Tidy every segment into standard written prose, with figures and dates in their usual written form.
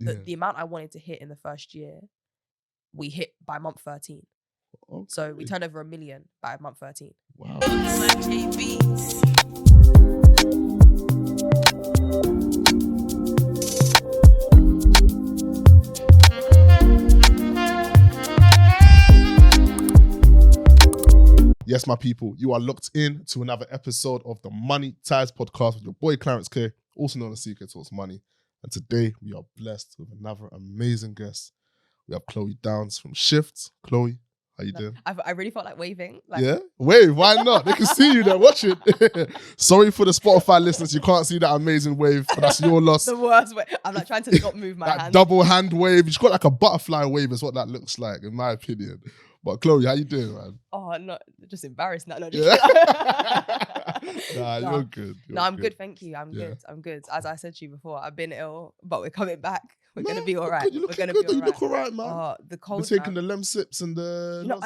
the amount I wanted to hit in the first year, we hit by month 13. Okay. So we turned over $1 million by month 13. Wow. OluwaJBeats. Yes, my people, you are locked in to another episode of the Money Ties podcast with your boy Clarence K, also known as CK Talks Money. And today we are blessed with another amazing guest. We have Chloë Downs from SHFT. Chloë, how you doing? I really felt like waving. Yeah? Wave, why not? They can see you there, watch it. Sorry for the Spotify listeners, you can't see that amazing wave, but that's your loss. The worst way. I'm like trying to not move my that hand. double hand wave. It's got like a butterfly wave is what that looks like, in my opinion. But Chloë, how you doing, man? Oh, no, just embarrassed. No, Yeah. nah, you're good. I'm good, thank you. I'm good. As I said to you before, I've been ill, but we're coming back. We're going to be all right. We're going to be all right. You look all right, man. The cold. We're taking the lem sips and the... You know,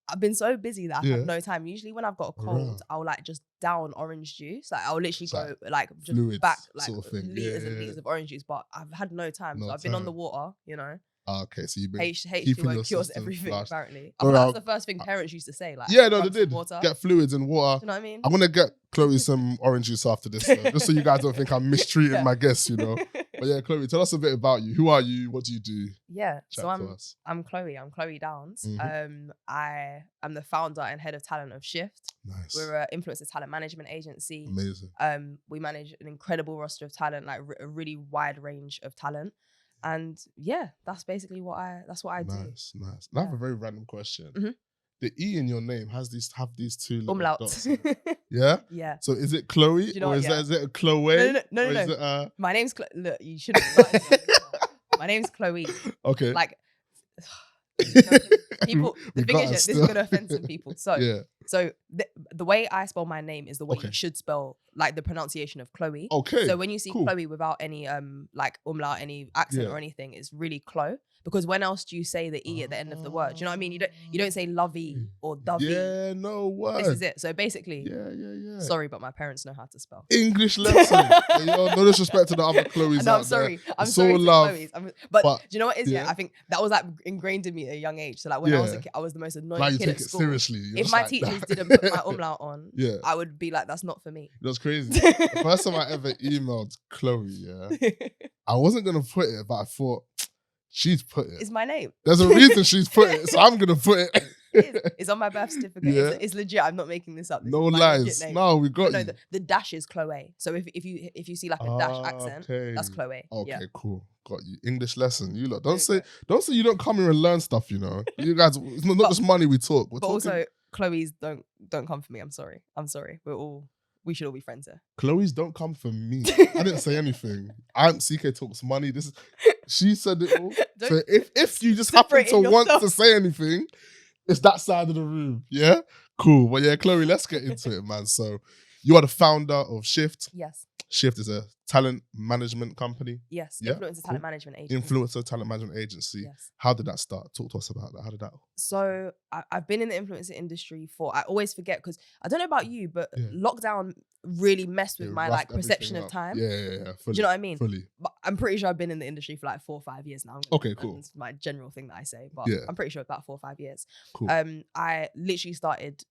I've been so busy that I have no time. Usually when I've got a cold, I'll like just down orange juice. Like I'll literally go like just fluids, back like sort of thing. liters and liters of orange juice, but I've had no time. So I've been on the water, you know. Okay, so you've been H2O cures everything, flushed. apparently. I mean, that's the first thing parents used to say. Like, yeah, no, they did. Water. Get fluids and water. You know what I mean? I'm going to get Chloë some orange juice after this, just so you guys don't think I'm mistreating my guests, you know. But yeah, Chloë, tell us a bit about you. Who are you? What do you do? Yeah, so I'm Chloë. I'm Chloë Downs. Mm-hmm. I am the founder and head of talent of SHFT. Nice. We're an influencer talent management agency. Amazing. We manage an incredible roster of talent, like a really wide range of talent. And yeah, that's basically what I do. Nice. I have a very random question. Mm-hmm. The E in your name have these two little dots. Yeah? Yeah. So is it Chloë or is it a Chloë? No. My name's Look, you should have My name's Chloë. Okay. Like people, the thing is, this is gonna offend some people. So, the way I spell my name is the way you should spell, like the pronunciation of Chloe. Okay. So when you see Chloe without any like umlaut, any accent or anything, it's really Chloe. Because when else do you say the E at the end of the word? Do you know what I mean? You don't say lovey or dovey. Yeah, no word. This is it. So basically, yeah. Sorry, but my parents know how to spell. English lesson. No disrespect to the other Chloes No, out I'm sorry. there. I'm sorry to love. Chloes. But do you know what it is? Yeah, I think that was like ingrained in me at a young age. So like when I was a kid, I was the most annoying kid at school. Seriously. If my teachers didn't put my umlaut on, I would be like, that's not for me. That's crazy. The first time I ever emailed Chloë, I wasn't gonna put it, but I thought she's put it. It's my name. There's a reason she's put it, so I'm gonna put it. It's on my birth certificate. Yeah. It's legit. I'm not making this up. This no lies. No, we got you. The dash is Chloe. So if you see like a dash accent, that's Chloe. Okay, cool. Got you. English lesson. You lot. Don't say you don't come here and learn stuff, you know. You guys, it's not just money we talk. But also Chloe's don't come for me. I'm sorry. We should all be friends here. Chloe's don't come for me. I didn't say anything. I'm CK Talks Money. She said it all. So if you just happen to want to say anything, it's that side of the room. Yeah? Cool. Well, yeah, Chloe, let's get into it, man. So you are the founder of SHFT. Yes. SHFT is a talent management company. Yes. Yeah? Influencer talent management agency. Influencer talent management agency. Yes. How did that start? Talk to us about that. How did that? So I've been in the influencer industry I always forget because I don't know about you, but lockdown really messed with my like perception of time. Yeah. Fully, do you know what I mean? Fully. But I'm pretty sure I've been in the industry for like 4 or 5 years now. Okay, cool. It's my general thing that I say, but I'm pretty sure about 4 or 5 years. Cool. I literally started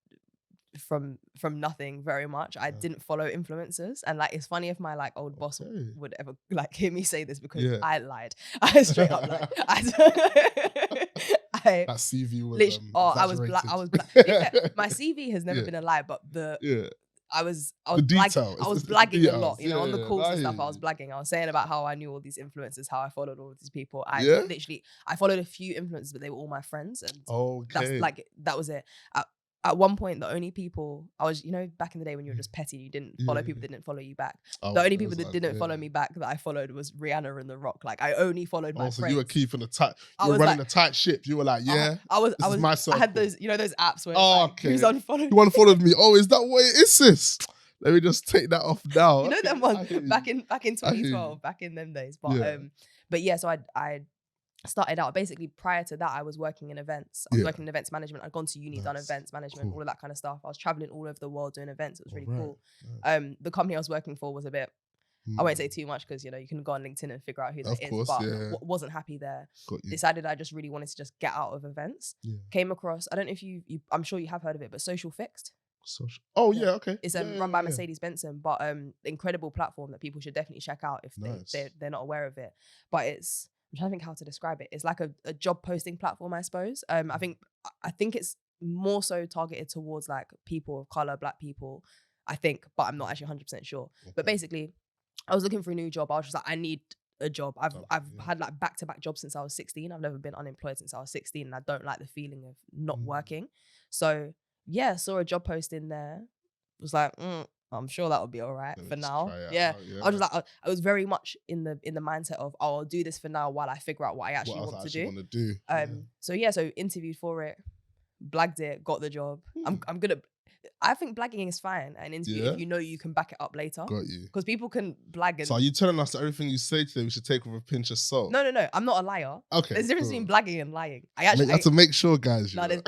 from nothing very much. I didn't follow influencers, and like it's funny if my like old boss would ever like hear me say this because I lied. I straight up lied. That CV was I was black. My CV has never been a lie, but I was blagging a lot, you know, on the calls and stuff. I was blagging. I was saying about how I knew all these influencers, how I followed all of these people. I followed a few influencers, but they were all my friends, and that was it. At one point, the only people I was, you know, back in the day when you were just petty, you didn't follow people that didn't follow you back. The only people that didn't follow me back that I followed was Rihanna and The Rock. Like I only followed my friends. So you were keeping you were running a tight ship. You were like, I was my circle. I had those, you know, those apps where who's unfollowed. You unfollowed me. Oh, is that what it is, sis? Let me just take that off now. You know them ones back in 2012, back in them days. But yeah, so I started out basically prior to that I was working in events. I was working in events management. I'd gone to uni, done events management, all of that kind of stuff. I was traveling all over the world doing events. It was really cool. Nice. The company I was working for was a bit I won't say too much because, you know, you can go on LinkedIn and figure out who that is. But wasn't happy there. Decided I just really wanted to just get out of events. Yeah. Came across, I don't know if you I'm sure you have heard of it, but Social Fixed. Oh yeah, okay. It's run by Mercedes Benson, but incredible platform that people should definitely check out if they're not aware of it. But it's, I'm trying to think how to describe it. It's like a job posting platform, I suppose. I think it's more so targeted towards like people of color, Black people, I think, but I'm not actually 100% sure. Okay. But basically, I was looking for a new job. I was just like, I need a job. I've had like back-to-back jobs since I was 16. I've never been unemployed since I was 16, and I don't like the feeling of not working. So yeah, saw a job post in there. Was like, I'm sure that would be all right for now. Yeah. I was just like, I was very much in the mindset of, oh, I'll do this for now while I figure out what I actually want to do. So interviewed for it, blagged it, got the job. I'm good at. I think blagging is fine an interview if you know you can back it up later. Got you. Because people can blag. So are you telling us that everything you say today we should take with a pinch of salt? No. I'm not a liar. Okay. There's a difference between blagging and lying. I have to make sure, guys. I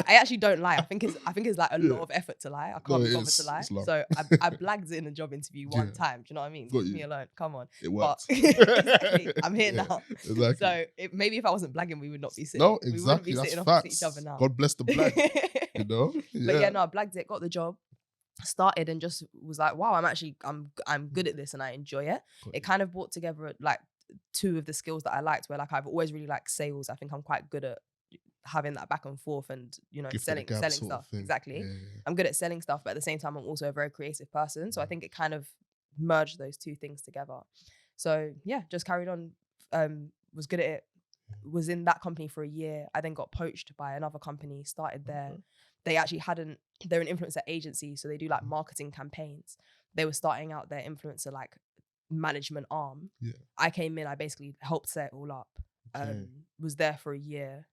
actually don't lie. I think it's like a lot of effort to lie. I can't be bothered to lie. So I blagged it in a job interview one time. Do you know what I mean? Leave me alone. Come on. It works. Exactly. I'm here now. Exactly. So maybe if I wasn't blagging, we would not be sitting. No, exactly. We wouldn't be sitting opposite each other now. God bless the blag. You know? But yeah, no, I blagged it, got the job, started, and just was like, wow, I'm good at this and I enjoy it. It kind of brought together like two of the skills that I liked, where like I've always really liked sales. I think I'm quite good at having that back and forth and, you know, selling stuff. Exactly. Yeah. I'm good at selling stuff, but at the same time I'm also a very creative person. So I think it kind of merged those two things together. So yeah, just carried on, was good at it, was in that company for a year. I then got poached by another company, started there. They actually they're an influencer agency, so they do like marketing campaigns. They were starting out their influencer like management arm. Yeah. I came in, I basically helped set it all up. Was there for a year.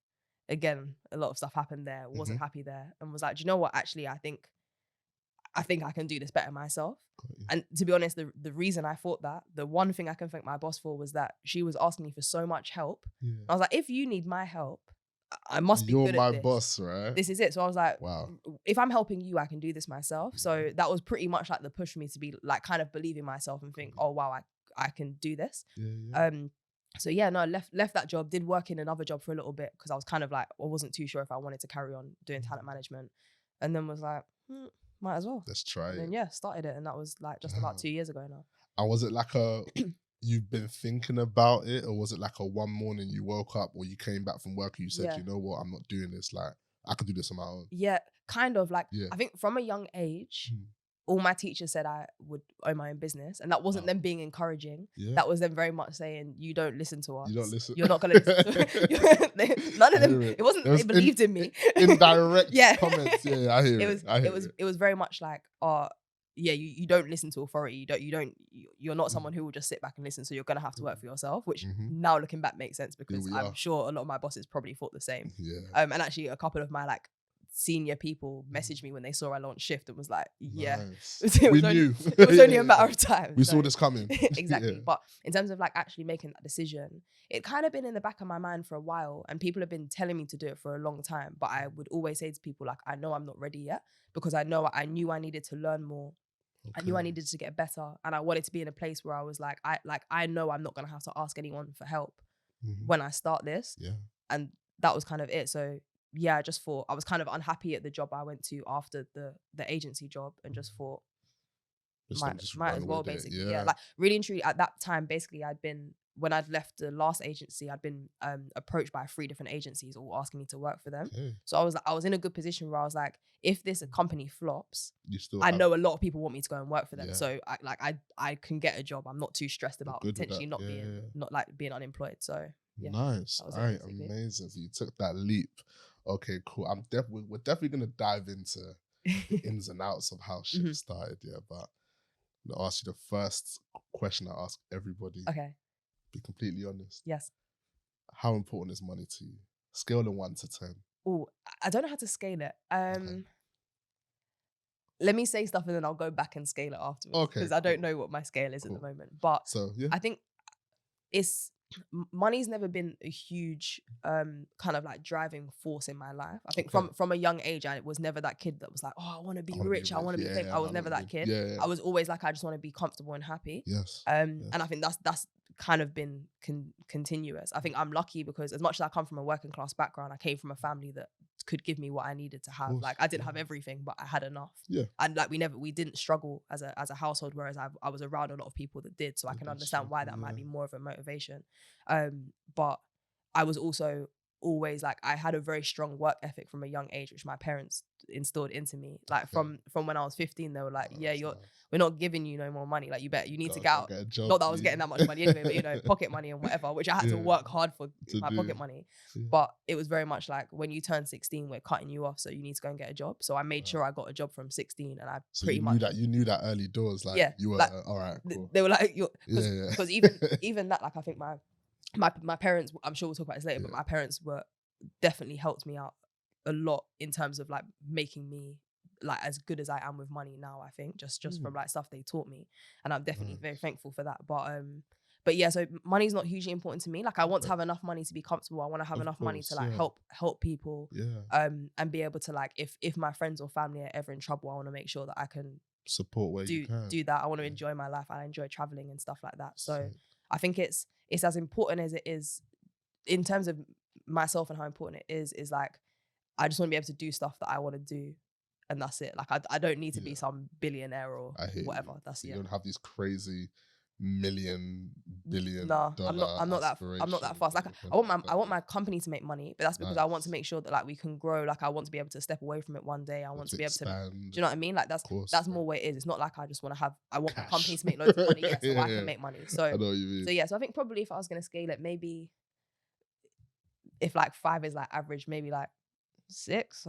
Again, a lot of stuff happened there. Wasn't happy there, and was like, do you know what? Actually, I think I can do this better myself. And to be honest, the reason I thought that, the one thing I can thank my boss for was that she was asking me for so much help. Yeah. I was like, if you need my help, I must be good at this. You're my boss, right? This is it. So I was like, wow, if I'm helping you, I can do this myself. So that was pretty much like the push for me to be like kind of believe in myself and think, oh wow, I can do this. Yeah. So yeah, no, left that job, did work in another job for a little bit because I was kind of like, I wasn't too sure if I wanted to carry on doing talent management, and then was like, might as well. Let's try it. And then started it, and that was like just about 2 years ago now. And was it like you've been thinking about it, or was it like a one morning you woke up or you came back from work and you said, you know what, I'm not doing this, like I can do this on my own? Yeah, kind of like, I think from a young age, all my teachers said I would own my own business, and that wasn't them being encouraging. Yeah. That was them very much saying, you don't listen to us. You don't listen. You're not going to listen to us. None of them, it wasn't, they believed in me. Indirect comments. Yeah, I hear it. It was very much like, you don't listen to authority. You're not someone who will just sit back and listen. So you're going to have to work for yourself, which now looking back makes sense because I'm sure a lot of my bosses probably thought the same. Yeah. And actually a couple of my like senior people messaged me when they saw I launched Shift and was like, nice. It was only a matter of time. We saw this coming. Exactly. Yeah. But in terms of like actually making that decision, it kind of been in the back of my mind for a while, and people have been telling me to do it for a long time. But I would always say to people like, I know I'm not ready yet, because I knew I needed to learn more. Okay. I knew I needed to get better, and I wanted to be in a place where I was like, I know I'm not gonna have to ask anyone for help when I start this. Yeah. And that was kind of it. So yeah, I just thought I was kind of unhappy at the job I went to after the agency job, and just thought might as well basically. Yeah, like really and truly at that time, basically when I'd left the last agency, I'd been approached by 3 different agencies all asking me to work for them. Okay. So I was in a good position where I was like, if this company flops, I know a lot of people want me to go and work for them. Yeah. So I can get a job. I'm not too stressed about potentially not being unemployed. So yeah, nice. All right, amazing. So you took that leap. Okay, cool. We're definitely gonna dive into the ins and outs of how shit started. Yeah, but I'm gonna ask you the first question I ask everybody. Okay. Be completely honest. Yes. How important is money to you? Scale of 1 to 10. Oh, I don't know how to scale it. Let me say stuff and then I'll go back and scale it afterwards. Okay. Because I don't know what my scale is at the moment. But I think money's never been a huge kind of like driving force in my life. I think from a young age, I was never that kid that was like, oh, I want to be rich. I want to be famous. I was never that kid. I was always like, I just want to be comfortable and happy. And I think that's kind of been continuous. I think I'm lucky because as much as I come from a working class background, I came from a family that could give me what I needed to have. Like I didn't have everything, but I had enough. And like we didn't struggle as a household, whereas I was around a lot of people that did. So I can understand why that might be more of a motivation. But I was also always like, I had a very strong work ethic from a young age, which my parents instilled into me. Like from when I was 15, they were like, we're not giving you no more money. Like you need to get out. Not that I was getting that much money anyway, but you know, pocket money and whatever, which I had to work hard for my pocket money. But it was very much like, when you turn 16, we're cutting you off, so you need to go and get a job. So I made sure I got a job from 16, and I pretty much you knew that early doors. Like you were like, all right. Cool. They were like, because even that, like I think my parents, I'm sure we'll talk about this later, but my parents were definitely helped me out a lot in terms of like making me like as good as I am with money now. I think just from like stuff they taught me, and I'm definitely very thankful for that. But yeah, so money's not hugely important to me. Like I want to have enough money to be comfortable. I want to have enough money to like help people. And be able to like, if my friends or family are ever in trouble, I want to make sure that I can support where you can do that. I want to enjoy my life. I enjoy traveling and stuff like that. So I think it's as important as it is in terms of myself and how important it is like, I just want to be able to do stuff that I want to do, and that's it. Like I don't need to be some billionaire or whatever. That's you don't have these crazy $1 billion I'm not that fast. Like I want my company to make money, but that's because I want to make sure that like we can grow. Like I want to be able to step away from it one day. I want to be able to, do you know what I mean? Like that's more what it is. It's not like I just want to have, I want my company to make loads of money, so I can make money. So I know what you mean. So yeah, so I think probably if I was gonna scale it, maybe if like 5 is like average, maybe like 6.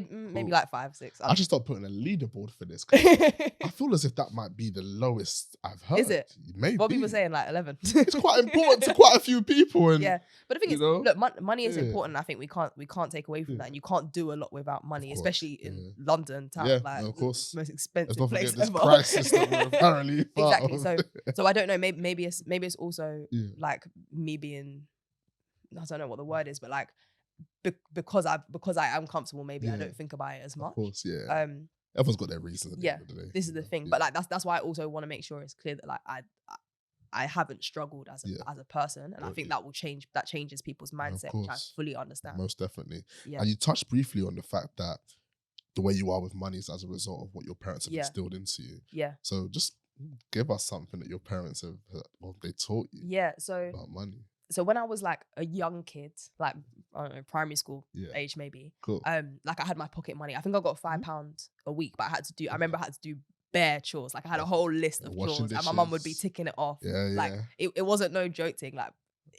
Maybe like 5, 6. I should start putting a leaderboard for this. I feel as if that might be the lowest I've heard. Is it? Maybe. What people saying, like 11. It's quite important to quite a few people. And yeah, but the thing is, look, money is important. I think we can't take away from that, and you can't do a lot without money, especially in London town, like of course, most expensive place ever. Crisis that we're apparently exactly. So I don't know. Maybe it's also like me being, I don't know what the word is, but like because I am comfortable, maybe I don't think about it as much. Of course, yeah. Everyone's got their reasons. At the end of the day. This is the thing, but like that's why I also want to make sure it's clear that like I haven't struggled as a person, and I think that will change. That changes people's mindset, which I fully understand. Most definitely. Yeah. And you touched briefly on the fact that the way you are with money is as a result of what your parents have instilled into you. Yeah. So just give us something that your parents have they taught you. Yeah. So about money. So when I was like a young kid, like I don't know, primary school age maybe, like I had my pocket money. I think I got £5 a week, but I remember I had to do bare chores. Like I had a whole list of chores, and my mum would be ticking it off. Like it wasn't no joke thing. Like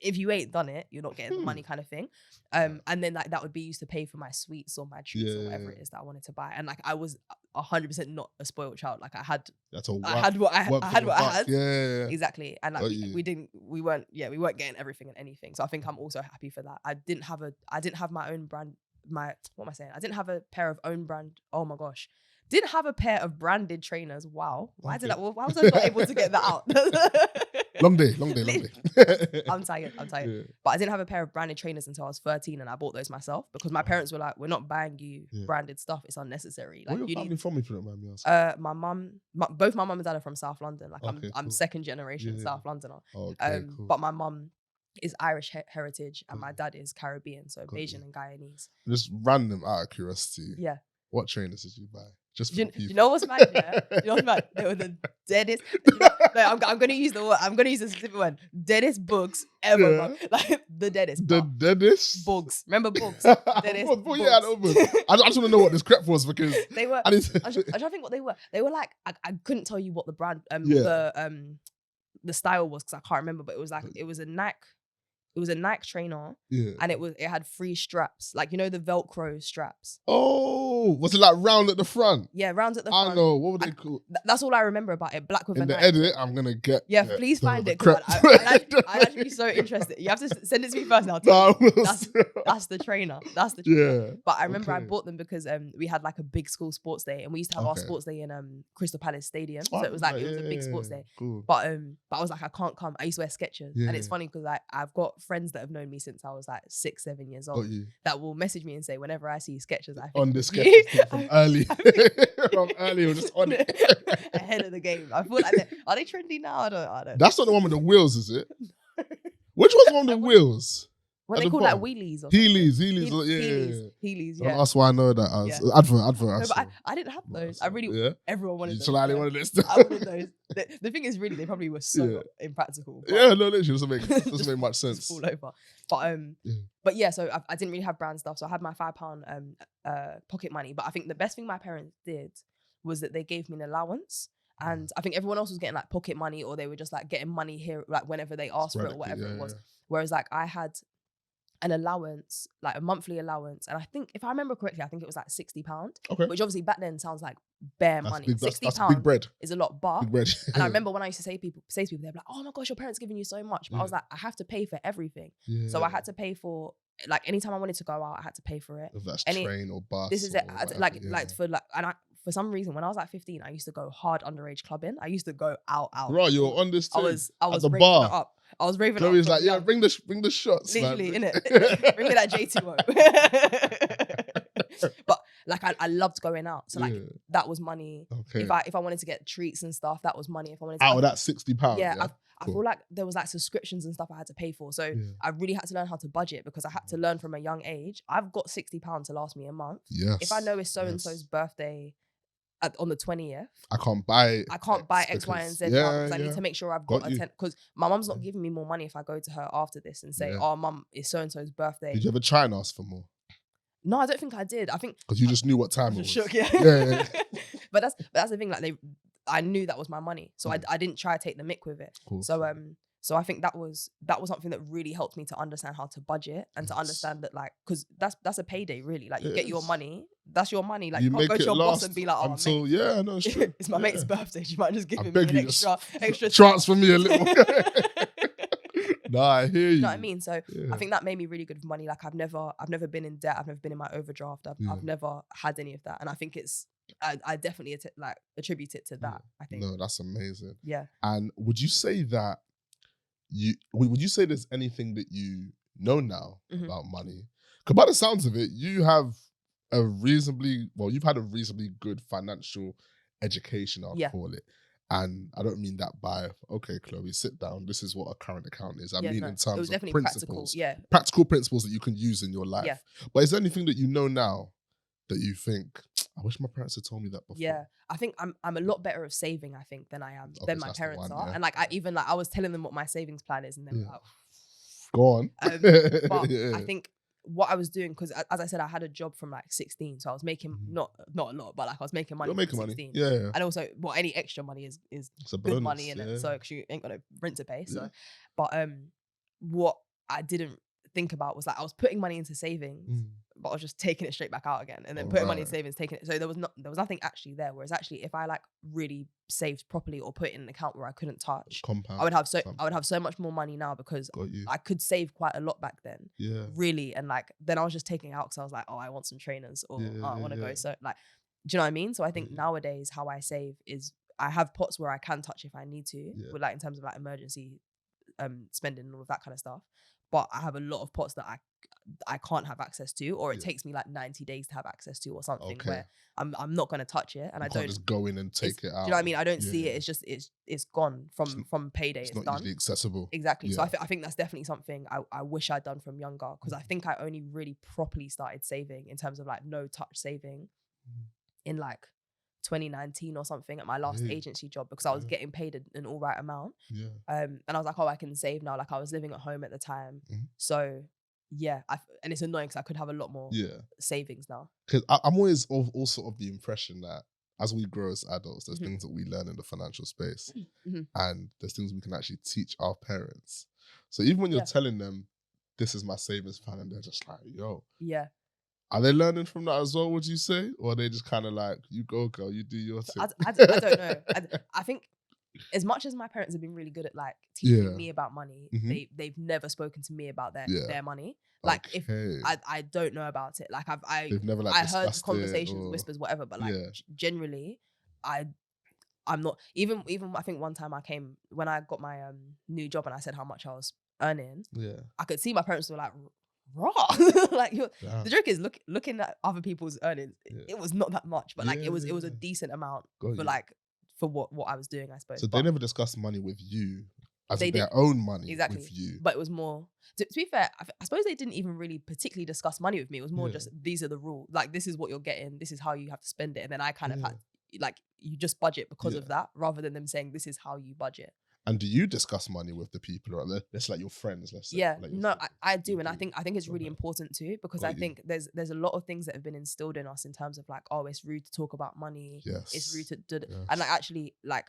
if you ain't done it, you're not getting the money kind of thing. And then like that would be used to pay for my sweets or my treats or whatever it is that I wanted to buy. And like I was 100% not a spoiled child. Like I had what I had. Yeah. Exactly. And like we weren't getting everything and anything. So I think I'm also happy for that. I didn't have my own brand. What am I saying? I didn't have a pair of own brand. Oh my gosh. Didn't have a pair of branded trainers. Wow. Why was I not able to get that out? Long day. I'm tired. Yeah. But I didn't have a pair of branded trainers until I was 13, and I bought those myself because my parents were like, we're not buying you branded stuff. It's unnecessary. Like, where your family from, if you don't mind me asking? Both my mum and dad are from South London. Like I'm second generation South Londoner. Cool. But my mum is Irish heritage and my dad is Caribbean, so Bayesian and Guyanese. Just random out of curiosity. Yeah. What trainers did you buy? Just you know what's mad? Yeah, you know what's mad? They were the deadest. I'm gonna use the word. I'm gonna use the specific one. Deadest books ever, bro. Like the deadest. The deadest books. Remember books? Deadest books. Yeah, I know. I just want to know what this crap was because they were. I'm trying to think what they were. They were like I couldn't tell you what the brand the style was because I can't remember. But it was like it was a Nike. It was a Nike trainer, and it had 3 straps, like, you know, the Velcro straps. Oh, was it like round at the front? Yeah, round at the front. I know. What were they called? That's all I remember about it. Black with in a the Nike. edit. I'm gonna get. Yeah, please find it, because I'd actually be so interested. You have to send it to me first now. That's the trainer. That's the trainer. Yeah. But I remember I bought them because we had like a big school sports day, and we used to have our sports day in Crystal Palace Stadium. So it was like it was a big sports day. Cool. But I was like, I can't come. I used to wear Skechers, and it's funny because I've got friends that have known me since I was like 6, 7 years old that will message me and say, whenever I see Skechers, I think on the Skechers from early, from early, we're just on it ahead of the game. I feel like are they trendy now? I don't. That's not the one with the wheels, is it? Which one's the one with the wheels? What they call like wheelies or Heelys, Heelys. Yeah. That's why I know that. Advert. No, but I didn't have those. I really, everyone wanted those. I wanted this. I wanted those. The thing is, really, they probably were so impractical. Yeah, no, literally, doesn't make much sense. Fall over. But yeah, so I didn't really have brand stuff. So I had my £5 pocket money. But I think the best thing my parents did was that they gave me an allowance. And I think everyone else was getting like pocket money, or they were just like getting money here, like whenever they asked for it or whatever it was. Whereas like I had an allowance, like a monthly allowance, and I think, if I remember correctly, I think it was like £60. Okay. Which obviously back then sounds like bare money. £60 big bread. Is a lot, but and I remember when I used to say to people, they're like, "Oh my gosh, your parents giving you so much," but I was like, I have to pay for everything. So I had to pay for, like, anytime I wanted to go out, I had to pay for it. If that's train or bus. This is it. For some reason, when I was like 15, I used to go hard underage clubbing. I used to go out. Right, you were on this too. I was at the bar. Up. I was raving Chloe's like, yeah, bring the shots. Literally, innit? Bring me that J2O. But like, I loved going out. So like, that was money. Okay. If I wanted to get treats and stuff, that was money. If I wanted to that £60. Yeah. I feel like there was like subscriptions and stuff I had to pay for. So I really had to learn how to budget, because I had to learn from a young age. I've got £60 to last me a month. Yes. If I know it's so-and-so's birthday on the 20th, I can't buy X, Y, and Z because I need to make sure I've got a 10, because my mum's not giving me more money if I go to her after this and say, "Oh, mum, it's so-and-so's birthday." Did you ever try and ask for more? No, I don't think I did. I think because you just knew what time it was. Shook, yeah. But that's the thing. Like, I knew that was my money, so I didn't try to take the mick with it. So I think that was something that really helped me to understand how to budget and to understand that, like, because that's a payday, really. Like, you get your money, that's your money. Like, you can't go to your boss and be like, "Oh, until, mate, no, it's true. It's my mate's birthday. You might just give him an extra transfer me a little." Nah, I hear you. You know what I mean? So I think that made me really good with money. Like, I've never been in debt. I've never been in my overdraft. I've never had any of that. And I think I definitely attribute it to that. I think. No, that's amazing. Yeah. And would you say that would you say there's anything that you know now about money? Because by the sounds of it, you have you've had a reasonably good financial education, I'll call it. And I don't mean that by, okay, Chloe, sit down. This is what a current account is. I mean in terms of principles. Practical principles that you can use in your life. Yeah. But is there anything that you know now that you think, I wish my parents had told me that before? Yeah, I think I'm a lot better of saving, I think, than I am, than my parents are. Yeah. And like, I was telling them what my savings plan is, and then like, go on. But I think what I was doing, because as I said, I had a job from like 16, so I was making not a lot, but like I was making money. You're making from 16. money, yeah. And also, any extra money is good bonus, money in it, so because you ain't got no rent to pay. So, but what I didn't think about was, like, I was putting money into savings, but I was just taking it straight back out again, and then putting money in savings, taking it. So there was nothing actually there. Whereas actually, if I like really saved properly or put it in an account where I couldn't touch, I would have so much more money now, because I could save quite a lot back then. Yeah, really. And like, then I was just taking it out because I was like, oh, I want some trainers, or I want to go. So like, do you know what I mean? So I think nowadays how I save is I have pots where I can touch if I need to, with like in terms of like emergency spending and all of that kind of stuff. But I have a lot of pots that I can't have access to, or it takes me like 90 days to have access to, or something where I'm not going to touch it, and I don't just go in and take it out. Do you know what I mean? I don't see it. It's just it's gone from payday. It's not done. Easily accessible. Exactly. Yeah. So I think that's definitely something I wish I'd done from younger, because I think I only really properly started saving in terms of like no touch saving in like 2019 or something at my last agency job, because I was getting paid an all right amount. Yeah. And I was like, oh, I can save now. Like, I was living at home at the time. So yeah, and it's annoying because I could have a lot more savings now. Because I'm always also of the impression that as we grow as adults, there's things that we learn in the financial space, and there's things we can actually teach our parents. So even when you're telling them, this is my savings plan, and they're just like, yo. Yeah. Are they learning from that as well, would you say? Or are they just kind of like, you go, girl, you do your thing? I don't know. I think as much as my parents have been really good at like teaching me about money, they've never spoken to me about their money. Like if I don't know about it. Like they've never like I heard conversations, whispers, whatever, but like generally I'm not even I think one time when I got my new job and I said how much I was earning, I could see my parents were like, raw. Like the joke is looking at other people's earnings, it was not that much, but like it was a decent amount for what I was doing, I suppose. So they never discussed money with you as their own money with you. But it was more to be fair, I suppose they didn't even really particularly discuss money with me. It was more just, these are the rules, like this is what you're getting, this is how you have to spend it, and then I kind of had like, you just budget because of that, rather than them saying this is how you budget. And do you discuss money with the people, or let's like your friends? Let's say. Yeah, like no, I do, and I think it's really important too, because I think there's a lot of things that have been instilled in us in terms of like, oh, it's rude to talk about money. Yes, it's rude to and like actually like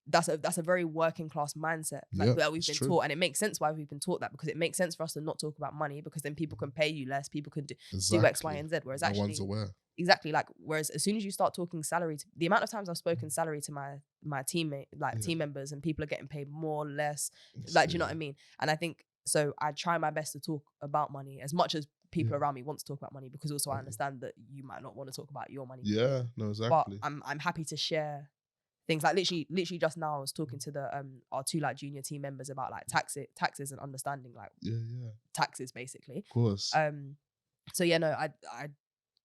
that's a very working class mindset that we've been taught, and it makes sense why we've been taught that, because it makes sense for us to not talk about money, because then people can pay you less, people can do X, Y, and Z. Whereas actually, no one's aware. Exactly, like whereas as soon as you start talking salary, the amount of times I've spoken salary to my teammate, like team members, and people are getting paid more, less, like do you know what I mean? And I think so. I try my best to talk about money as much as people around me want to talk about money, because also I understand that you might not want to talk about your money. Yeah, no, exactly. But I'm happy to share things. Like literally just now I was talking to the our two like junior team members about like taxes and understanding like taxes basically. Of course. So yeah, no, I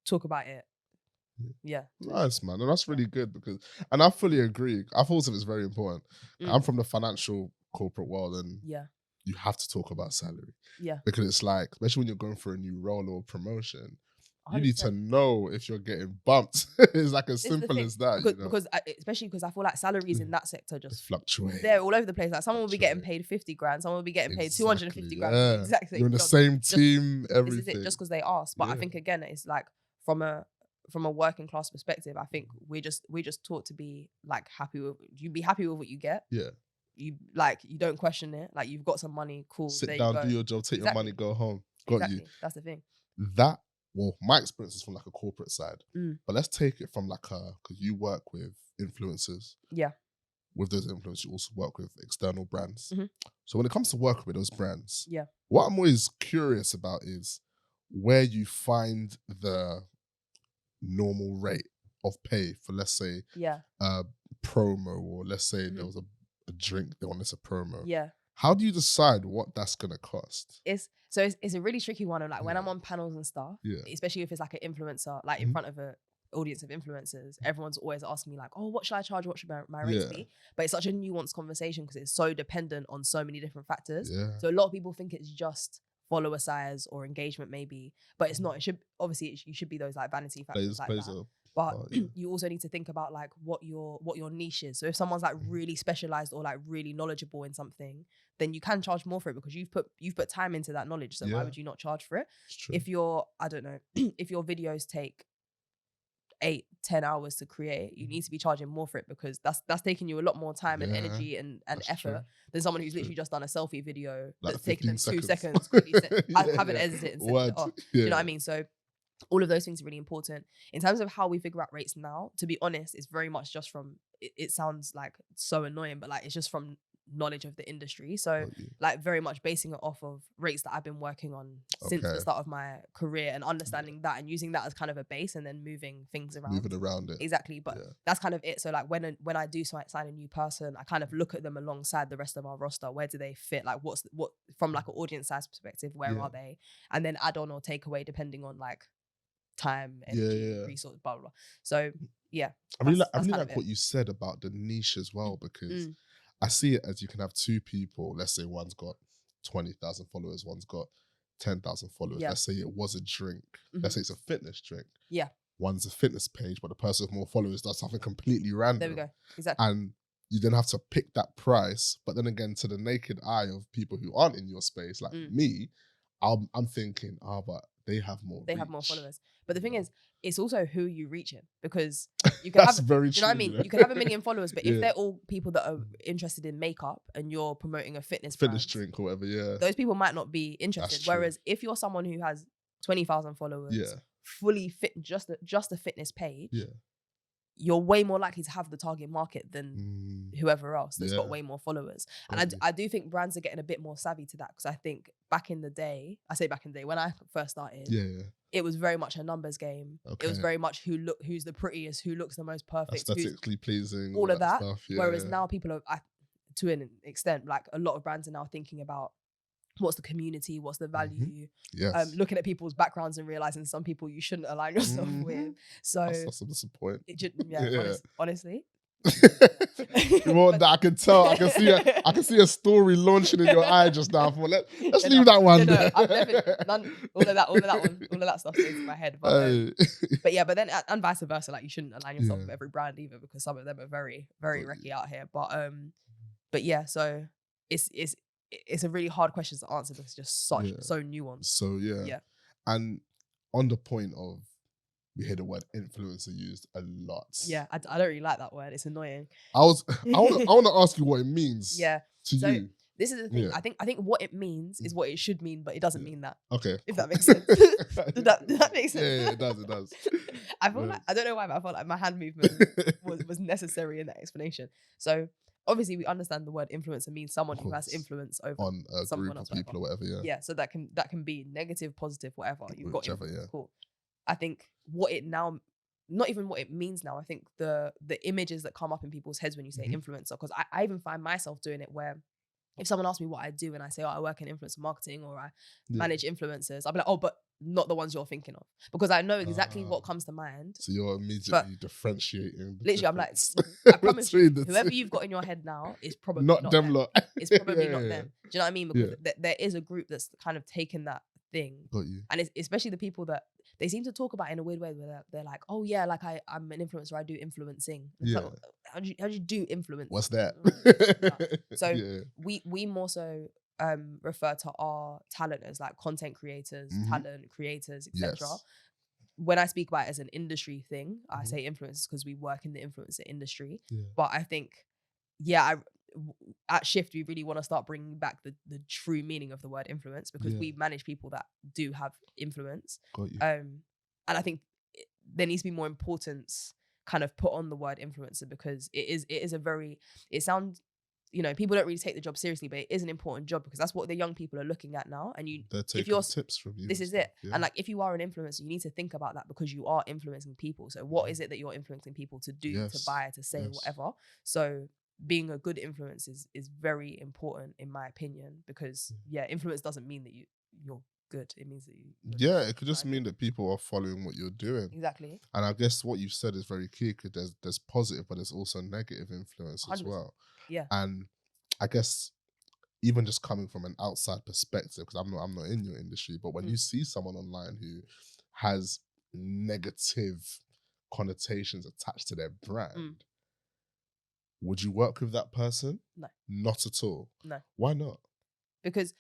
talk about it. Yeah. Nice, man. And that's really good, because, and I fully agree. I thought it's very important. I'm from the financial corporate world, and you have to talk about salary. Yeah. Because it's like, especially when you're going for a new role or promotion, 100%. You need to know if you're getting bumped. It's like as simple as that. Because especially because I feel like salaries in that sector just fluctuate. They're all over the place. Like someone will be getting paid 50 grand, someone will be getting paid 250 grand. Yeah. Exactly. You're in the same team, everything. This is it, just because they ask. But I think again, it's like from a working class perspective, I think we're just taught to be like you be happy with what you get. Yeah. You don't question it. Like you've got some money, cool. Sit down, do your job, take your money, go home. Got you. That's the thing. Well, my experience is from like a corporate side, but let's take it from like because you work with influencers. Yeah. With those influencers, you also work with external brands. So when it comes to working with those brands, what I'm always curious about is where you find the normal rate of pay for, let's say, a promo, or let's say there was a drink they wanted a promo. Yeah. How do you decide what that's gonna cost? It's a really tricky one. And like when I'm on panels and stuff, especially if it's like an influencer, like in front of an audience of influencers, everyone's always asking me like, oh, what should I charge? What should my rates be? But it's such a nuanced conversation because it's so dependent on so many different factors. Yeah. So a lot of people think it's just follower size or engagement maybe, but it's not. It should you should be those like vanity factors like that. But you also need to think about like what your niche is. So if someone's like really specialized or like really knowledgeable in something, then you can charge more for it because you've put time into that knowledge. So why would you not charge for it? If I don't know, if your videos take 8-10 hours to create, you need to be charging more for it because that's taking you a lot more time and energy and effort than someone who's literally just done a selfie video like that's taken them 2 seconds. I haven't edited and sent it off. Do you know what I mean? So all of those things are really important. In terms of how we figure out rates now, to be honest, it's very much just from, it sounds like so annoying, but like it's just from knowledge of the industry. So like very much basing it off of rates that I've been working on since the start of my career and understanding that and using that as kind of a base and then moving things around. Moving around it. Exactly. But that's kind of it. So like when I do sign a new person, I kind of look at them alongside the rest of our roster. Where do they fit? Like what from like an audience size perspective, where are they? And then add on or take away depending on like time, energy, resource, blah, blah, blah. So yeah. I really like what you said about the niche as well, because I see it as you can have two people. Let's say one's got 20,000 followers, one's got 10,000 followers. Let's say it was a drink. Let's say it's a fitness drink. Yeah. One's a fitness page, but the person with more followers does something completely random. There we go. Exactly. And you then have to pick that price. But then again, to the naked eye of people who aren't in your space, like me, I'm thinking, but they have more. They have more reach. followers. But the thing is, it's also who you reaching, because you can That's have, very do you know what I mean? true, You can have 1 million followers, but Yeah. if they're all people that are interested in makeup and you're promoting a fitness brand, drink or whatever, yeah. those people might not be interested. That's true. Whereas if you're someone who has 20,000 followers, Yeah. fully fit, just a fitness page, Yeah. you're way more likely to have the target market than whoever else that's got Yeah. way more followers. And I do think brands are getting a bit more savvy to that, because I think back in the day, when I first started, it was very much a numbers game. Okay. It was very much who's the prettiest, who looks the most perfect, aesthetically pleasing, all of that. stuff. Yeah, Whereas now people are, to an extent, like a lot of brands are now thinking about what's the community, what's the value, yes. Looking at people's backgrounds and realizing some people you shouldn't align yourself with. So that's the point. Honestly. Well, I can tell. I can see a story launching in your eye just now. Let's leave that one. No, I've definitely all of that stuff stays in my head. But then and vice versa, like you shouldn't align yourself with every brand either, because some of them are very, very wrecky out here. But yeah, so it's a really hard question to answer because it's just so nuanced. So yeah. And on the point of, we hear the word influencer used a lot. Yeah, I don't really like that word. It's annoying. I want to ask you what it means. Yeah. To you. This is the thing. I think what it means is what it should mean, but it doesn't mean that. Okay. If that makes sense. Does that make sense? Yeah, it does. I feel like, I don't know why, but I felt like my hand movement was necessary in that explanation. So obviously we understand the word influencer means someone who has influence over on a group of people or whatever. Yeah. Yeah. So that can be negative, positive, whatever. You've got influence. Cool. I think what it now, not even what it means now, I think the images that come up in people's heads when you say influencer, because I even find myself doing it where if someone asks me what I do and I say, I work in influencer marketing or I manage influencers, I'll be like, but not the ones you're thinking of, because I know exactly what comes to mind. So you're immediately differentiating. Literally, I'm like, I promise you, whoever you've got in your head now is probably not them lot. It's probably not them. Do you know what I mean? Because there is a group that's kind of taken that thing. Got you. And it's especially the people that they seem to talk about in a weird way, where they're like, oh yeah, like I'm an influencer, I do influencing. Yeah. Like, how do you do influence? What's that? So we more so refer to our talent as like content creators, talent creators, etc. Yes. When I speak about it as an industry thing, I say influencers because we work in the influencer industry. Yeah. But I think, at Shift, we really want to start bringing back the true meaning of the word influence, because we manage people that do have influence. Got you. And I think there needs to be more importance kind of put on the word influencer, because it sounds, people don't really take the job seriously, but it is an important job, because that's what the young people are looking at now. And they're taking tips from you. This is it. Yeah. And like, if you are an influencer, you need to think about that, because you are influencing people. So what is it that you're influencing people to do, to buy, to say, whatever? So being a good influence is very important, in my opinion, because influence doesn't mean that you're good. It means that it could just mean that people are following what you're doing. Exactly. And I guess what you said is very key, because there's positive, but there's also negative influence as 100%. well. Yeah. And I guess even just coming from an outside perspective, because I'm not in your industry, but when you see someone online who has negative connotations attached to their brand, would you work with that person? No. Not at all? No. Why not? Because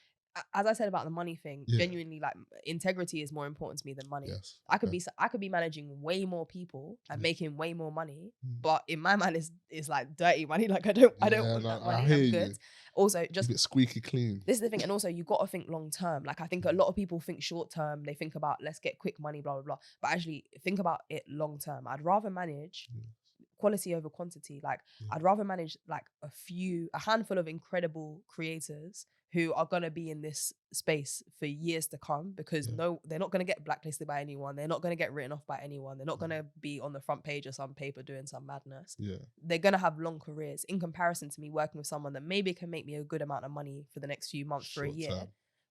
as I said about the money thing, genuinely, like, integrity is more important to me than money. Yes. I could be managing way more people and making way more money, but in my mind it's like dirty money. Like I don't want that money. I'm good. Also, just a bit squeaky clean. This is the thing, and also you got to think long term. Like I think a lot of people think short term. They think about let's get quick money, blah blah blah. But actually, think about it long term. I'd rather manage quality over quantity. Like I'd rather manage like a handful of incredible creators who are going to be in this space for years to come, because they're not going to get blacklisted by anyone. They're not going to get written off by anyone. They're not going to be on the front page of some paper doing some madness. Yeah. They're going to have long careers in comparison to me working with someone that maybe can make me a good amount of money for the next few months, for a year.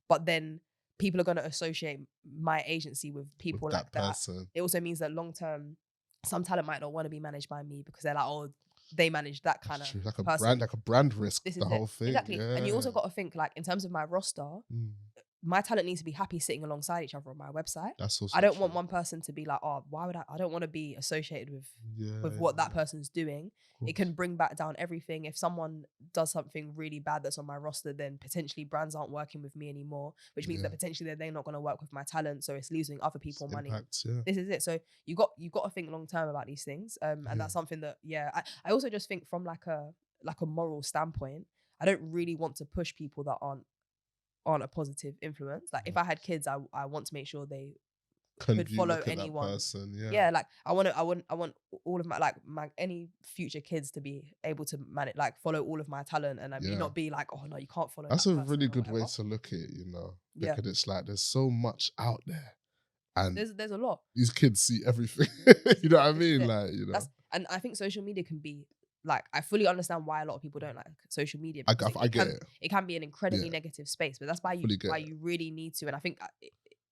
But then people are going to associate my agency with people like that. It also means that long term, some talent might not want to be managed by me, because they're like, oh, they manage that kind of like a person. brand risk. This the whole thing, exactly. And you also got to think, like, in terms of my roster, my talent needs to be happy sitting alongside each other on my website. That's also I don't true. want one person to be like, oh, why would I don't want to be associated with what that person's doing. It can bring back down everything. If someone does something really bad that's on my roster, then potentially brands aren't working with me anymore, which means that potentially they're not going to work with my talent. So it's losing other people money. This is it. So you got to think long term about these things. And that's something that, I also just think from like a moral standpoint, I don't really want to push people that aren't a positive influence. Like if I had kids, I want to make sure they could follow anyone. Like I want all of my any future kids to be able to manage, like follow all of my talent, and not be like, oh no, you can't follow. That's a really good way to look at it, you know. Because it's like there's so much out there, and there's a lot. These kids see everything. You know what I mean? Like, you know. And I think social media can be like, I fully understand why a lot of people don't like social media. I get it. It can be an incredibly negative space, but that's why you really need to. And I think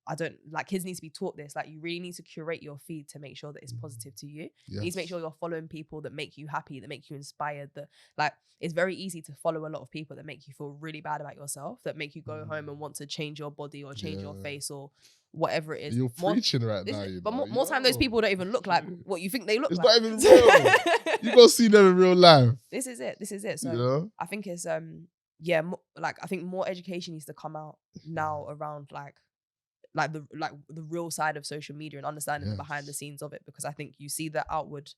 I don't like, kids need to be taught this. Like, you really need to curate your feed to make sure that it's positive to you. You need to make sure you're following people that make you happy, that make you inspired. That, like, it's very easy to follow a lot of people that make you feel really bad about yourself, that make you go home and want to change your body or change your face or whatever it is. You're preaching right now, but more time, those people don't even look like what you think they look like. It's not even real. You go see them in real life. This is it. So you know? I think it's I think more education needs to come out now around like the real side of social media and understanding the behind the scenes of it, because I think you see the outward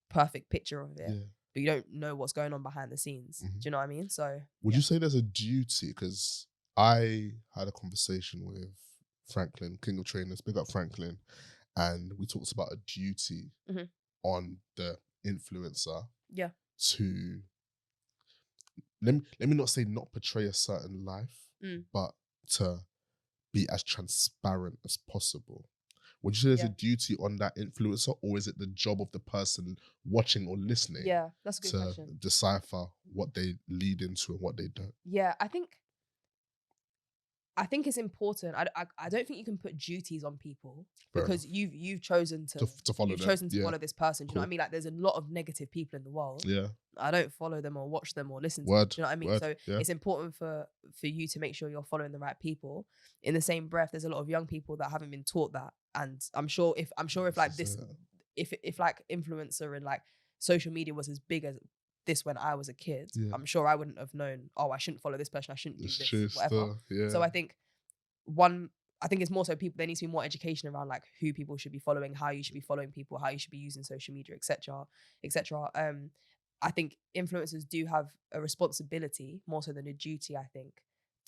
perfect picture of it, but you don't know what's going on behind the scenes. Do you know what I mean? So would you say there's a duty? Because I had a conversation with Franklin, King of Trainers, big up Franklin, and we talked about a duty on the influencer to let me not say not portray a certain life, but to be as transparent as possible. Would you say there's a duty on that influencer, or is it the job of the person watching or listening? Yeah, that's a good question. To decipher what they lead into and what they don't. Yeah, I think it's important. I don't think you can put duties on people because you've chosen to follow them. You've chosen to follow this person. Do you know what I mean? Like, there's a lot of negative people in the world. Yeah. I don't follow them or watch them or listen to them. Do you know what I mean? So it's important for you to make sure you're following the right people. In the same breath, there's a lot of young people that haven't been taught that. And I'm sure if like this, if like influencer and like social media was as big as this when I was a kid, I'm sure I wouldn't have known, I shouldn't follow this person, I shouldn't do this, whatever. So I think it's more so people, there needs to be more education around like who people should be following, how you should be following people, how you should be using social media, etc. I think influencers do have a responsibility more so than a duty, I think,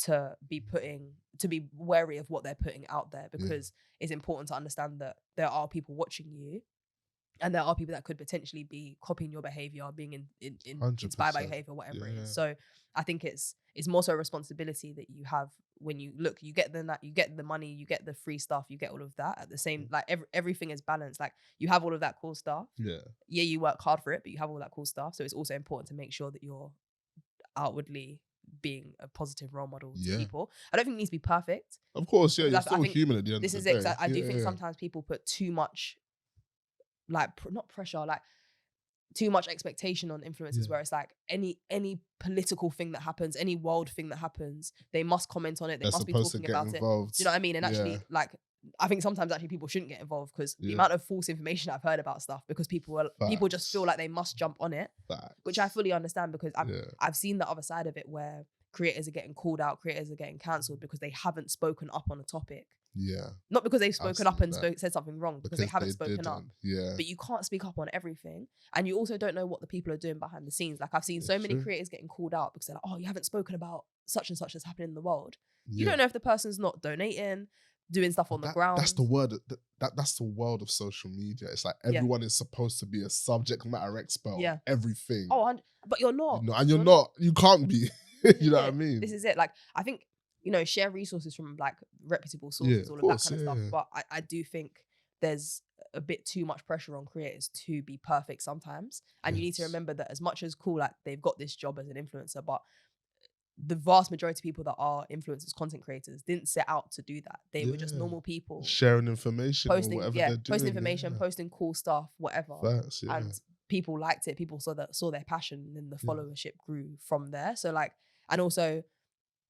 to be wary of what they're putting out there, because it's important to understand that there are people watching you. And there are people that could potentially be copying your behavior, being inspired by your behavior, whatever it is. So I think it's more so a responsibility that you have when you look. You get the money, you get the free stuff, you get all of that at the same. Like everything is balanced. Like, you have all of that cool stuff. Yeah, you work hard for it, but you have all that cool stuff. So it's also important to make sure that you're outwardly being a positive role model to people. I don't think it needs to be perfect. Of course, you're still human at the end of the day. This is it. I do think sometimes people put too much. Like not pressure, like too much expectation on influencers, where it's like any political thing that happens, any world thing that happens, they must comment on it, they must be talking about it. Do you know what I mean? And actually, like, I think sometimes actually people shouldn't get involved, because the amount of false information I've heard about stuff, because people just feel like they must jump on it, which I fully understand, because I've seen the other side of it, where creators are getting called out, creators are getting cancelled because they haven't spoken up on a topic. Yeah. Not because they've spoken up and said something wrong, because they haven't spoken up. Yeah. But you can't speak up on everything. And you also don't know what the people are doing behind the scenes. Like, I've seen so many creators getting called out because they're like, you haven't spoken about such and such that's happening in the world. You don't know if the person's not donating, doing stuff on the ground. That's the word. That's the world of social media. It's like everyone is supposed to be a subject matter expert on everything. But you're not. And you're not. You can't be. You know what I mean? This is it. Like, I think, share resources from like reputable sources, all of that kind of stuff. But I do think there's a bit too much pressure on creators to be perfect sometimes. And you need to remember that as much as cool, like, they've got this job as an influencer, but the vast majority of people that are influencers, content creators, didn't set out to do that. They were just normal people. Sharing information, posting information, posting cool stuff, whatever. And people liked it. People saw their passion, and then the followership grew from there. So like, and also,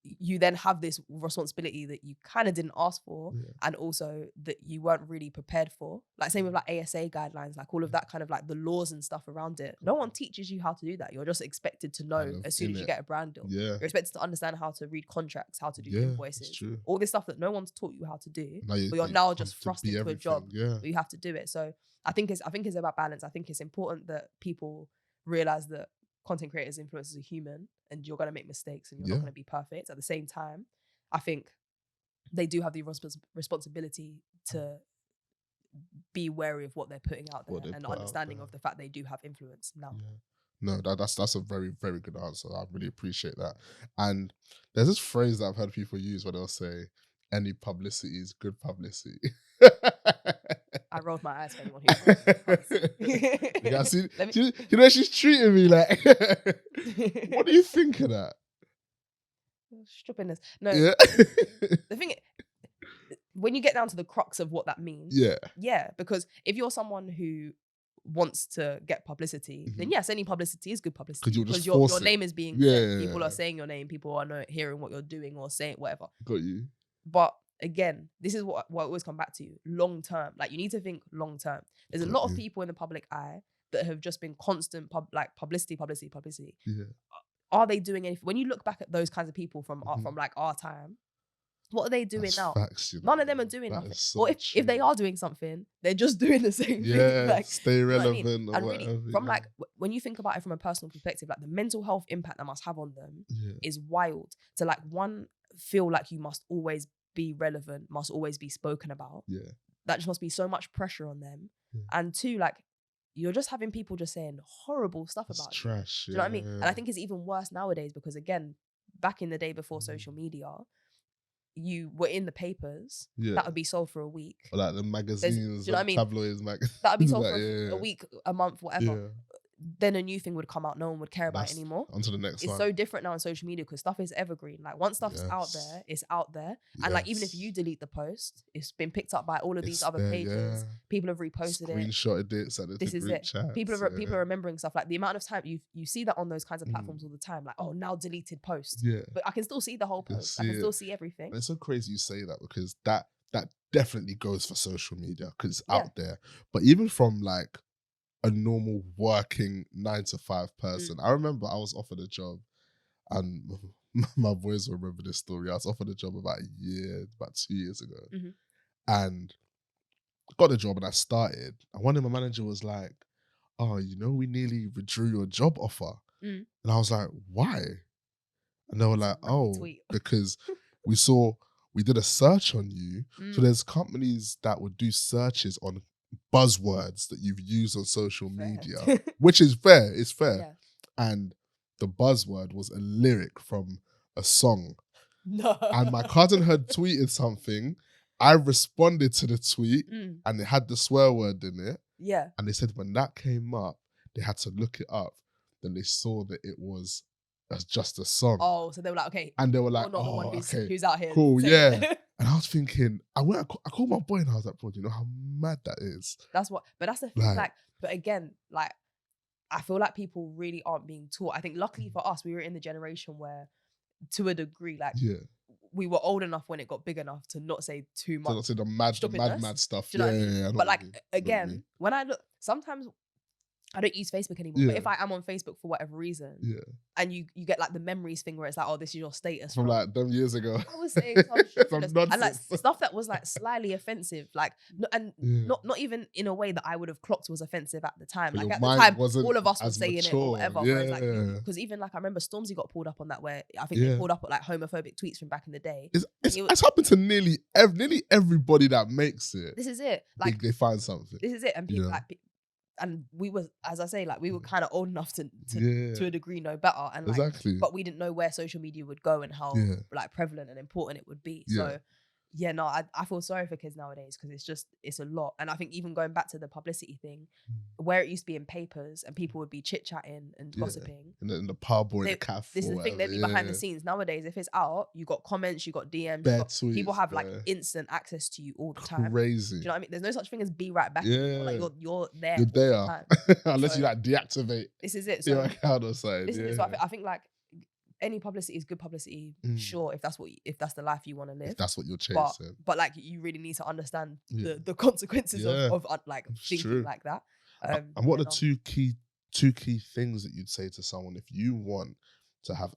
you then have this responsibility that you kind of didn't ask for, and also that you weren't really prepared for. Like same with like ASA guidelines, like all of that kind of like the laws and stuff around it. No one teaches you how to do that. You're just expected to know as soon as you get a brand deal. You're expected to understand how to read contracts, how to do invoices, all this stuff that no one's taught you how to do. But you're now just thrust into a job where you have to do it. So I think it's about balance. I think it's important that people realize that content creators, influencers are human, and you're going to make mistakes and you're not going to be perfect. At the same time, I think they do have the responsibility to be wary of what they're putting out there and understanding of the fact they do have influence now. No, that's a very, very good answer. I really appreciate that. And there's this phrase that I've heard people use where they'll say, any publicity is good publicity. I rolled my eyes for anyone who yeah, see, you know, she's treating me like, what do you think of that? Stupidness. No, the thing, when you get down to the crux of what that means, because if you're someone who wants to get publicity, then yes, any publicity is good publicity because your name is being said. People are saying your name, people are hearing what you're doing or saying whatever. Got you. But again, this is what I always come back to. Long term. Like, you need to think long term. There's a lot of people in the public eye that have just been constant publicity. Yeah. Are they doing anything? When you look back at those kinds of people from like our time, what are they doing now? Facts, None of them are doing nothing. Or if they are doing something, they're just doing the same thing. Like, stay relevant, you know what I mean? And really, from like, when you think about it from a personal perspective, like the mental health impact that must have on them is wild. To like, one, feel like you must always be relevant, must always be spoken about. That just must be so much pressure on them. And two, like, you're just having people just saying horrible stuff about you. Trash. Do you know what I mean? And I think it's even worse nowadays because, again, back in the day before social media, you were in the papers. That would be sold for a week. Or like the magazines, do you know what I mean? Tabloids, that would be sold for a week, a month, whatever. Then a new thing would come out, no one would care about it anymore. On to the next one. It's so different now on social media because stuff is evergreen. Like, once stuff's out there, it's out there. And like, even if you delete the post, it's been picked up by all of these other pages. People have reposted Screenshotted it. So this is it. Chats, people are remembering stuff. Like, the amount of time you see that on those kinds of platforms all the time. Like, oh, now deleted post. But I can still see the whole post. I can still see everything. And it's so crazy you say that because that definitely goes for social media because it's out there. But even from like a normal working 9-to-5 person. I remember I was offered a job, and my boys will remember this story. I was offered a job about 2 years ago, and got the job and I started. And one day my manager was like, "Oh, you know, we nearly withdrew your job offer," and I was like, "Why?" And they were like, "Oh, because we did a search on you. So there's companies that would do searches on buzzwords that you've used on social media," which is fair. It's fair. And the buzzword was a lyric from a song. No. And my cousin had tweeted something. I responded to the tweet and it had the swear word in it. Yeah. And they said when that came up, they had to look it up. Then they saw that it was just a song. Oh, so they were like, okay. And they were like, not the one who's out here. Cool, yeah. And I was thinking, I called my boy and I was like, bro, do you know how mad that is? But that's the thing, but again, like, I feel like people really aren't being taught. I think luckily for us, we were in the generation where, to a degree, like, we were old enough when it got big enough to not say too much. To not say the mad stuff. Do you know what I mean? But like, again, when I look, sometimes I don't use Facebook anymore, but if I am on Facebook for whatever reason, and you get like the memories thing where it's like, oh, this is your status from like them years ago. I was saying some and like stuff that was like slightly offensive, like not even in a way that I would have clocked was offensive at the time. But like at the time, all of us were saying it or whatever. Because even like I remember Stormzy got pulled up on that, where I think they pulled up at like homophobic tweets from back in the day. It's happened to nearly everybody that makes it. This is it. Like they find something. This is it, and people like. And we were, as I say, like we were kind of old enough to a degree know better, and like, but we didn't know where social media would go and how like prevalent and important it would be. So I feel sorry for kids nowadays because it's a lot. And I think even going back to the publicity thing, where it used to be in papers and people would be chit-chatting and gossiping. In the pub or in the cafe. This is the thing, they'd be behind the scenes. Nowadays, if it's out, you got comments, you got DMs, people have like instant access to you all the time. Crazy. Do you know what I mean? There's no such thing as be right back. Like you're there. You're there. Unless you like deactivate. This is it. So, your account or something. So I think like, any publicity is good publicity. Sure, if that's the life you want to live, if that's what you're chasing. But like, you really need to understand the consequences of like thinking true. like that. And what are two key things that you'd say to someone if you want to have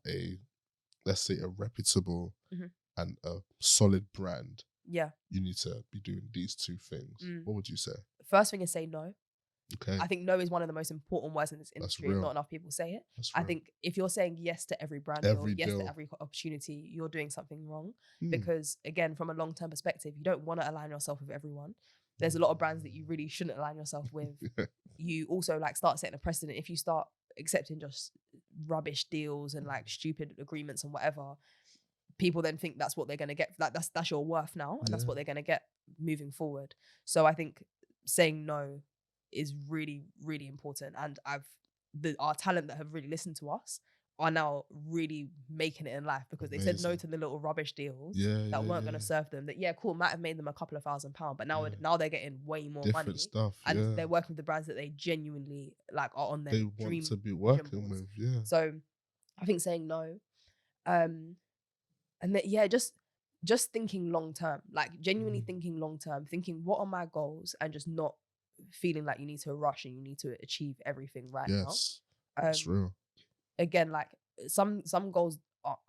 let's say a reputable and a solid brand? Yeah, you need to be doing these two things. What would you say? First thing is say no. Okay. I think no is one of the most important words in this industry. Not enough people say it. I think if you're saying yes to every brand deal, yes to every opportunity, you're doing something wrong. Because again, from a long-term perspective, you don't want to align yourself with everyone. There's a lot of brands that you really shouldn't align yourself with. You also like start setting a precedent. If you start accepting just rubbish deals and like stupid agreements and whatever, people then think that's what they're going to get. Like that's your worth now, and that's what they're going to get moving forward. So I think saying no is really, really important. And our talent that have really listened to us are now really making it in life, because they said no to the little rubbish deals that weren't going to serve them. That cool, might have made them a couple of £1,000s, but now they're getting way more different money stuff, and they're working with the brands that they genuinely like are on their dream. They want to be working with. Yeah. So I think saying no, and that just thinking long term, like genuinely thinking long term, thinking what are my goals, and just not feeling like you need to rush and you need to achieve everything right now. That's real. Again, like some goals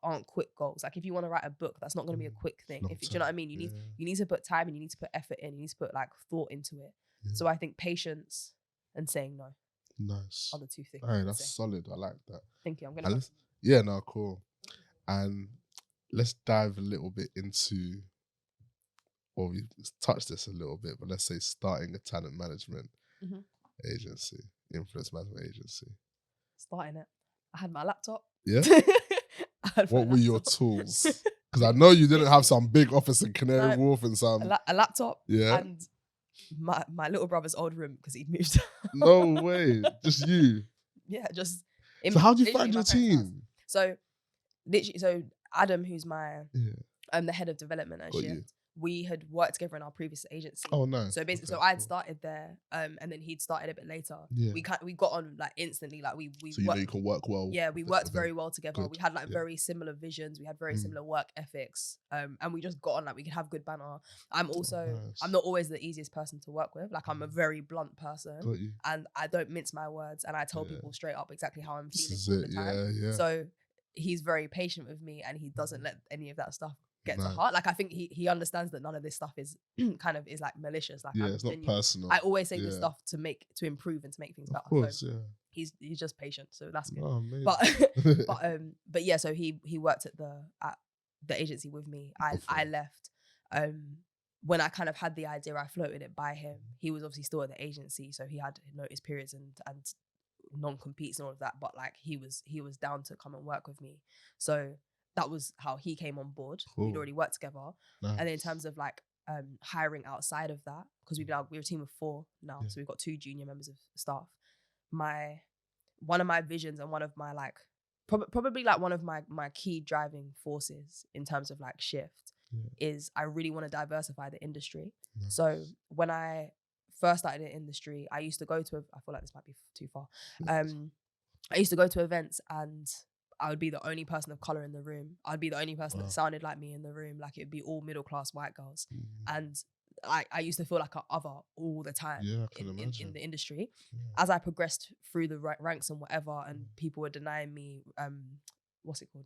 aren't quick goals. Like if you want to write a book, that's not going to be a quick thing. Do you know what I mean? You need to put time and you need to put effort in. You need to put like thought into it. So I think patience and saying no. Nice. Are the two things. All right, that's solid. I like that. Thank you. I'm gonna. No, cool. And let's dive a little bit into. Well, we touched this a little bit, but let's say starting a talent management agency, influence management agency. Starting it. I had my laptop. Yeah. What were your tools? Because I know you didn't have some big office in Canary Wharf and some a laptop. Yeah. And my little brother's old room because he'd moved. No way. Just you. Yeah, just. So how do you find your team? So literally, Adam, who's my the head of development at SHFT, we had worked together in our previous agency. Oh, nice. So basically, so I'd started there, and then he'd started a bit later. Yeah. We got on like instantly. Like we. So you can work well. Yeah, we worked very well together. Good. We had like very similar visions. We had very similar work ethics. And we just got on. Like we could have good banter. I'm not always the easiest person to work with. Like I'm a very blunt person, and I don't mince my words, and I tell people straight up exactly how I'm feeling all the time. Yeah. So he's very patient with me, and he doesn't let any of that stuff get to heart. Like I think he understands that none of this stuff is kind of is like malicious. Like it's not personal. I always say this stuff to improve and to make things better. Of course, so he's just patient, so that's good. Oh, but yeah, so he worked at the agency with me. I left when I kind of had the idea. I floated it by him. He was obviously still at the agency, so he had notice periods and non-competes and all of that. But like he was down to come and work with me. So that was how he came on board. Cool. We'd already worked together. Nice. And then in terms of like hiring outside of that, because we're a team of 4 now, so we've got 2 junior members of staff. One of my visions and one of my like probably like one of my key driving forces in terms of like shift is I really want to diversify the industry. Nice. So when I first started in the industry, I used to go to I feel like this might be too far. I used to go to events and I would be the only person of color in the room. I'd be the only person that sounded like me in the room. Like it'd be all middle class white girls. And I used to feel like an other all the time in the industry. As I progressed through the ranks and whatever, and people were denying me, what's it called?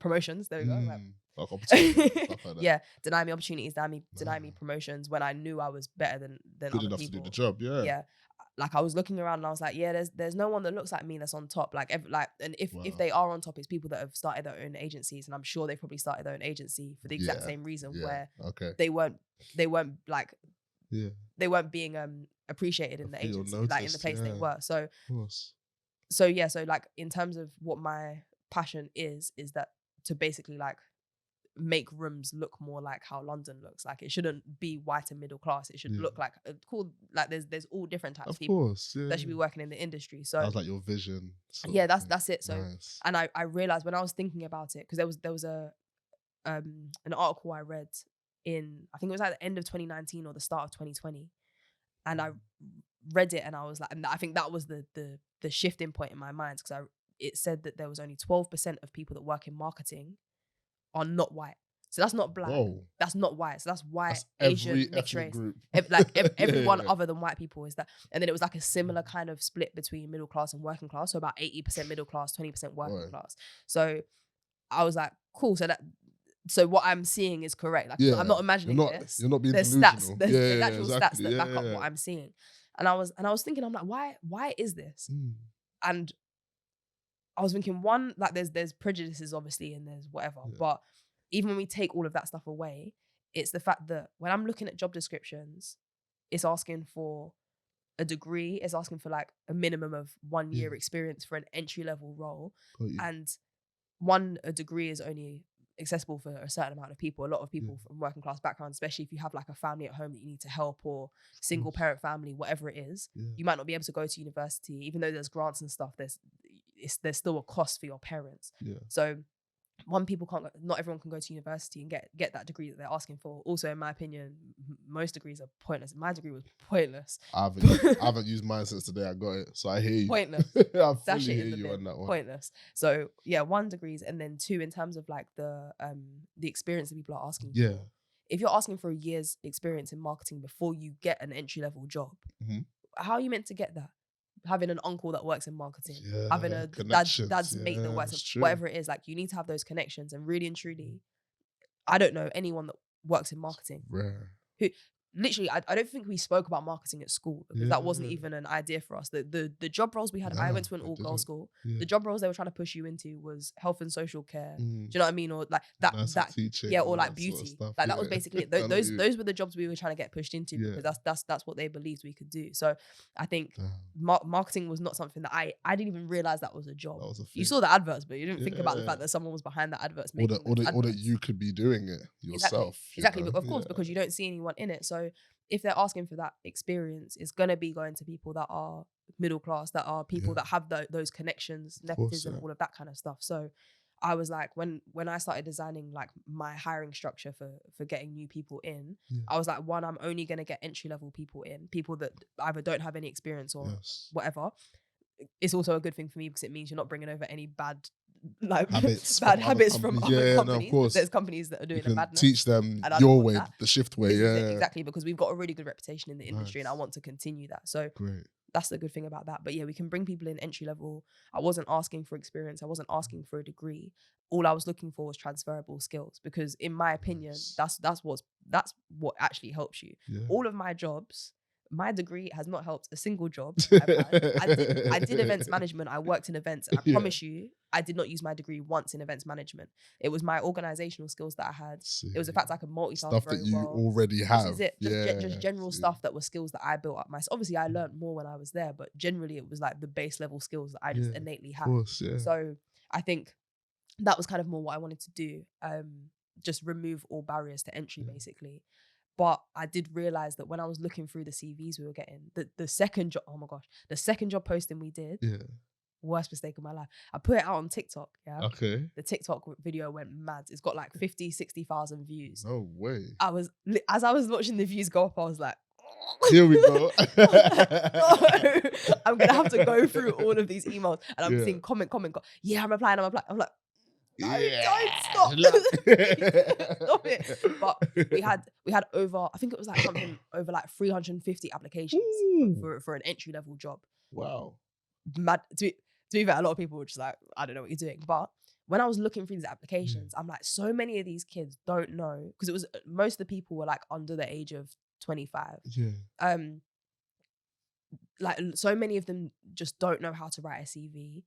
Promotions. There we go. Like opportunities, stuff like that. Yeah, deny me opportunities, deny me promotions when I knew I was better than good other enough people. to do the job. Yeah. Like I was looking around and I was like, there's no one that looks like me that's on top. Like and if they are on top, it's people that have started their own agencies, and I'm sure they've probably started their own agency for the exact same reason where they weren't like they weren't being appreciated in the agency, like in the place they were. So like in terms of what my passion is that to basically like make rooms look more like how London looks. Like it shouldn't be white and middle class. It should look like cool. Like there's all different types of people that should be working in the industry. So that's like your vision. That's it. So nice. And I realized when I was thinking about it, because there was an article I read in, I think it was at the end of 2019 or the start of 2020, and I read it and I was like, and I think that was the shifting point in my mind, because it said that there was only 12% of people that work in marketing are not white. So that's not black. Whoa. That's not white. So that's white, Asian, mixed race. Everyone other than white people is that. And then it was like a similar kind of split between middle class and working class. So about 80% middle class, 20% working class. So I was like, cool. So what I'm seeing is correct. Like, I'm not imagining this. You're not being there's delusional. Stats. There's actual stats that back up what I'm seeing. And I was thinking, I'm like, why is this? And I was thinking, one, like there's prejudices obviously and there's whatever, but even when we take all of that stuff away, it's the fact that when I'm looking at job descriptions, it's asking for a degree, it's asking for like a minimum of 1 year experience for an entry level role. And a degree is only accessible for a certain amount of people. A lot of people from working class backgrounds, especially if you have like a family at home that you need to help, or single parent family, whatever it is, you might not be able to go to university, even though there's grants and stuff. There's still a cost for your parents. So not everyone can go to university and get that degree that they're asking for. Also, in my opinion, most degrees are pointless. My degree was pointless. I haven't used mine since the day I got it, so I hear you. Pointless. I fully hear you on that one. Pointless. So yeah, 1 degrees, and then 2 in terms of like the experience that people are asking for. If you're asking for a year's experience in marketing before you get an entry level job, how are you meant to get that? Having an uncle that works in marketing, having a dad's mate that works, whatever it is, like you need to have those connections. And really and truly, I don't know anyone that works in marketing who literally, I don't think we spoke about marketing at school, because that wasn't even an idea for us. The job roles we had, I went to an all-girls school. The job roles they were trying to push you into was health and social care. Do you know what I mean? Or like that teaching, or like beauty. Sort of like that was basically those were the jobs we were trying to get pushed into, because that's what they believed we could do. So I think marketing was not something that I didn't even realize that was a job. You saw the adverts, but you didn't think about the fact that someone was behind the adverts making or that you could be doing it yourself. Exactly. Of course, because you don't see anyone in it. So if they're asking for that experience, it's going to be going to people that are middle class, that are people that have those connections, nepotism, all of that kind of stuff. So I was like, when I started designing like my hiring structure for getting new people in, I was like, one, I'm only going to get entry level people in, people that either don't have any experience or whatever. It's also a good thing for me because it means you're not bringing over any bad habits from other companies. No, of course. There's companies that are doing the madness. Teach them your way, the shift way. Exactly, because we've got a really good reputation in the industry, and I want to continue that. So that's the good thing about that. But yeah, we can bring people in entry level. I wasn't asking for experience. I wasn't asking for a degree. All I was looking for was transferable skills, because in my opinion, that's what actually helps you. All of my jobs, my degree has not helped a single job I've had. I did events management. I worked in events. And I promise you, I did not use my degree once in events management. It was my organizational skills that I had. It was the fact I could multitask stuff that you already have. This is it. Just general stuff that were skills that I built up myself. Obviously, I learned more when I was there, but generally it was like the base level skills that I just innately had. So I think that was kind of more what I wanted to do. Just remove all barriers to entry, basically. But I did realize that when I was looking through the CVs we were getting, the second job, the second job posting we did, worst mistake of my life. I put it out on TikTok, Okay. The TikTok video went mad. It's got like 50, 60,000 views. No way. As I was watching the views go up, I was like, here we go. I'm going to have to go through all of these emails. And I'm seeing comment. Yeah, I'm applying. I'm like, no, don't stop. Stop it. But we had over, I think it was like something over like 350 applications for an entry level job. Wow. Mad. To be fair, a lot of people were just like, I don't know what you're doing. But when I was looking through these applications, I'm like, so many of these kids don't know, because it was most of the people were like under the age of 25. Like so many of them just don't know how to write a CV,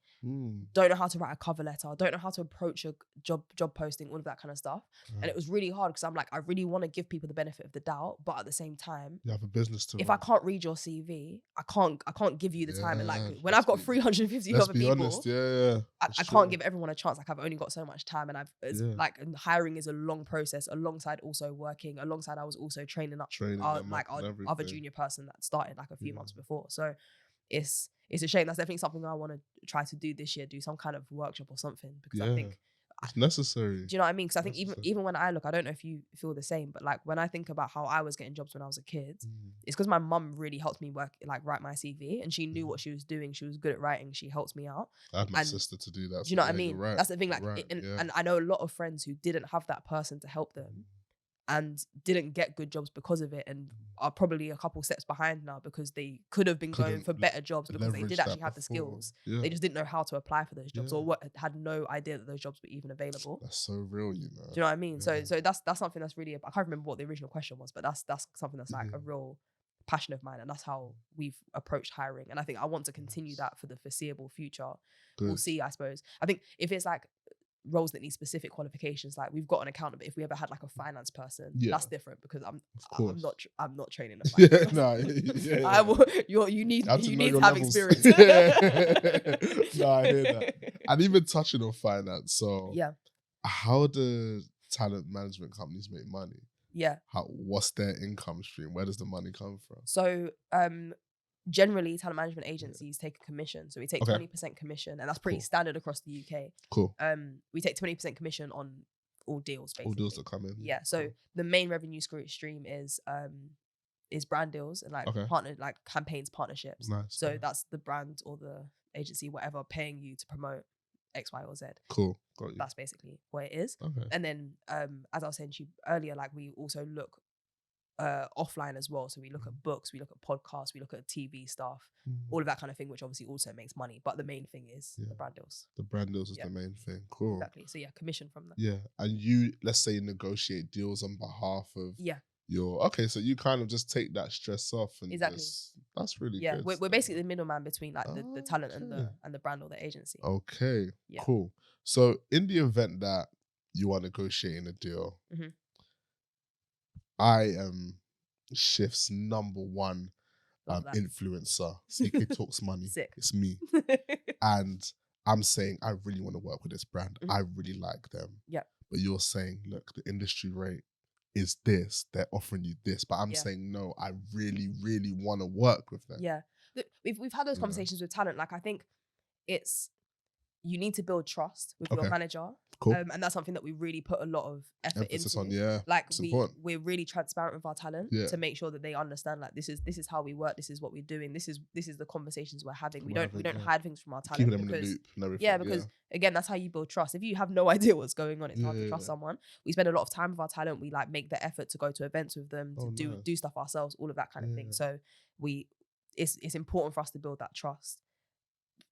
don't know how to write a cover letter, don't know how to approach a job posting, all of that kind of stuff. And it was really hard, because I'm like, I really want to give people the benefit of the doubt, but at the same time, you have a business to if I can't read your CV, I can't give you the time. And like when I've got 350 other people, honest, I can't give everyone a chance. Like I've only got so much time, and like hiring is a long process. Alongside also working, alongside I was also training up our other junior person that started like a few months before. So it's a shame. That's definitely something I want to try to do this year, do some kind of workshop or something, because I think It's necessary. Do you know what I mean? Because I think even when I look, I don't know if you feel the same, but like when I think about how I was getting jobs when I was a kid, it's because my mum really helped me write my CV, and she knew what she was doing. She was good at writing. She helped me out. I had my sister to do that. Do you know what I mean? Right. That's the thing. Like, and I know a lot of friends who didn't have that person to help them, and didn't get good jobs because of it, and are probably a couple steps behind now because they could have been going for better jobs because they did actually have the skills. They just didn't know how to apply for those jobs or had no idea that those jobs were even available. That's so real, you know. Do you know what I mean? So that's something that's really, I can't remember what the original question was, but that's something that's like a real passion of mine, and that's how we've approached hiring. And I think I want to continue that for the foreseeable future. Good. We'll see, I suppose. I think if it's like roles that need specific qualifications, like we've got an accountant, but if we ever had like a finance person, that's different because I'm not training a finance person. You need to have experience. No, I hear that. And even touching on finance, so how do talent management companies make money? What's their income stream? Where does the money come from? So generally, talent management agencies take a commission. So we take 20% commission, and that's pretty standard across the UK. Cool. We take 20% commission on all deals, basically. All deals that come in. Yeah. So the main revenue stream is brand deals and like partner, like campaigns, partnerships. Nice. So that's the brand or the agency, whatever, paying you to promote X, Y, or Z. Cool. Got you. That's basically what it is. Okay. And then, as I was saying to you earlier, like we also look offline as well. So we look at books, we look at podcasts, we look at TV stuff, all of that kind of thing, which obviously also makes money. But the main thing is the brand deals. The brand deals is the main thing. Cool. Exactly. So commission from that. Yeah. And you, let's say, negotiate deals on behalf of your, so you kind of just take that stress off and that's really good. We're basically the middleman between like the talent and the brand or the agency. Okay. Yeah. Cool. So in the event that you are negotiating a deal, I am Shift's #1 influencer. CK Talks Money. Sick. It's me. And I'm saying, I really want to work with this brand. I really like them. Yeah. But you're saying, look, the industry rate is this. They're offering you this. But I'm saying, no, I really, really want to work with them. Yeah. Look, we've had those conversations with talent. Like, I think you need to build trust with your manager. Cool. And that's something that we really put a lot of emphasis into. Like we're really transparent with our talent to make sure that they understand like this is how we work, this is what we're doing, this is the conversations we're having. We don't hide things from our talent. Keeping them in the loop and everything. Yeah, because again, that's how you build trust. If you have no idea what's going on, it's hard to trust someone. We spend a lot of time with our talent. We like make the effort to go to events with them, to do stuff ourselves, all of that kind of thing. So it's important for us to build that trust.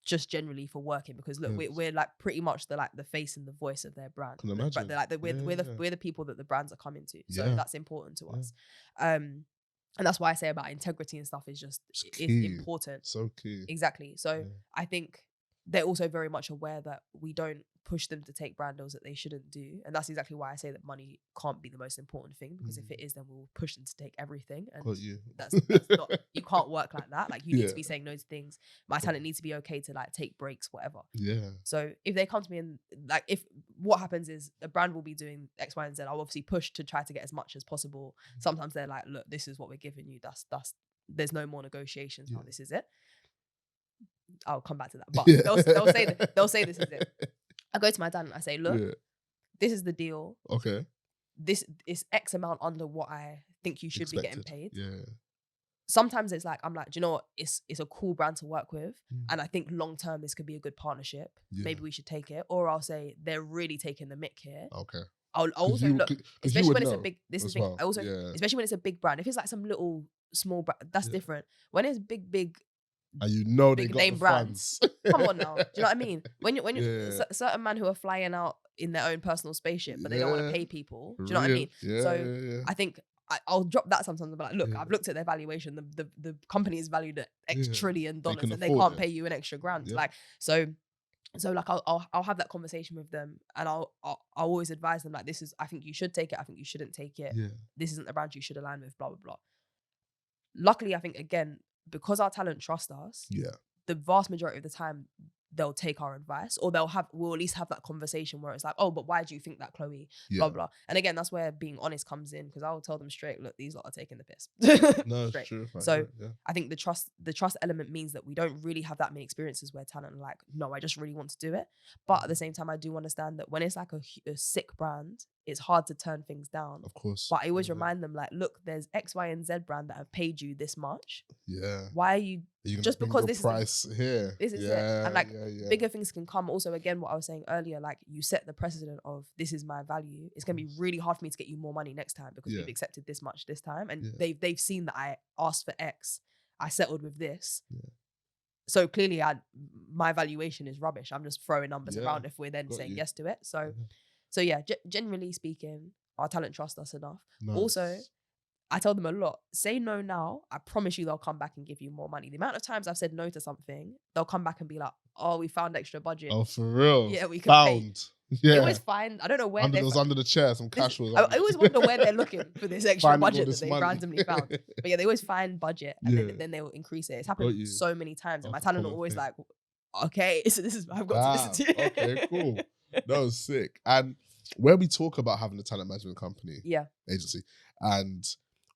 Just generally for working, because look, we're like pretty much the face and the voice of their brand. Can imagine. But we're the people that the brands are coming to. So that's important to us. And that's why I say about integrity and stuff is important. So key. Exactly. So I think they're also very much aware that we don't push them to take brand deals that they shouldn't do. And that's exactly why I say that money can't be the most important thing, because if it is, then we'll push them to take everything. And that's not, you can't work like that. Like you need to be saying no to things. My talent needs to be okay to like take breaks, whatever. Yeah. So if they come to me and like, if what happens is a brand will be doing X, Y, and Z, I'll obviously push to try to get as much as possible. Sometimes they're like, look, this is what we're giving you. That's there's no more negotiations now. This is it. I'll come back to that. But they'll say this is it. I go to my dad and I say, look, this is the deal. Okay. This is X amount under what I think you should be getting paid. Yeah. Sometimes it's like, I'm like, do you know what? It's a cool brand to work with. And I think long term, this could be a good partnership. Yeah. Maybe we should take it. Or I'll say, they're really taking the mick here. Okay. I'll also look, especially when it's a big, especially when it's a big brand. If it's like some little small brand, that's different. When it's big, and you know they big got name the brands. funds. Come on now. Do you know what I mean? When you certain men who are flying out in their own personal spaceship, but they don't want to pay people. Do you know what I mean? Yeah, I think I'll drop that sometimes. But like, look, I've looked at their valuation. The company is valued at X $1 trillion, and they can't pay you an extra grand. Yeah. Like so like I'll have that conversation with them, and I'll always advise them like, this is, I think you should take it. I think you shouldn't take it. Yeah. This isn't the brand you should align with. Blah blah blah. Luckily, I think again, because our talent trust us, the vast majority of the time, they'll take our advice, or we'll at least have that conversation where it's like, oh, but why do you think that, Chloe? Blah, blah. And again, that's where being honest comes in, because I'll tell them straight, look, these lot are taking the piss. No, it's true. So I think the trust element means that we don't really have that many experiences where talent are like, no, I just really want to do it. But at the same time, I do understand that when it's like a sick brand, it's hard to turn things down. Of course. But I always remind them, like, look, there's X, Y, and Z brand that have paid you this much. Yeah. Why are you just because this price is here? This is it. And like bigger things can come. Also, again, what I was saying earlier, like you set the precedent of this is my value. It's gonna be really hard for me to get you more money next time because you've accepted this much this time, and they've seen that I asked for X, I settled with this. Yeah. So clearly, my valuation is rubbish. I'm just throwing numbers around if we're then saying yes to it. So, generally speaking, our talent trust us enough. Nice. Also, I tell them a lot, say no now, I promise you they'll come back and give you more money. The amount of times I've said no to something, they'll come back and be like, oh, we found extra budget. Oh, for real? Yeah, we can pay. Yeah. They always find, I don't know where it was under the chair, some cash was. I always wonder where they're looking for this extra budget that they randomly found. But yeah, they always find budget and then they will increase it. It's happened so many times. And my talent are always like, okay, so this is what I've got to listen to. Okay, cool. That was sick. And where we talk about having a talent management company, agency, and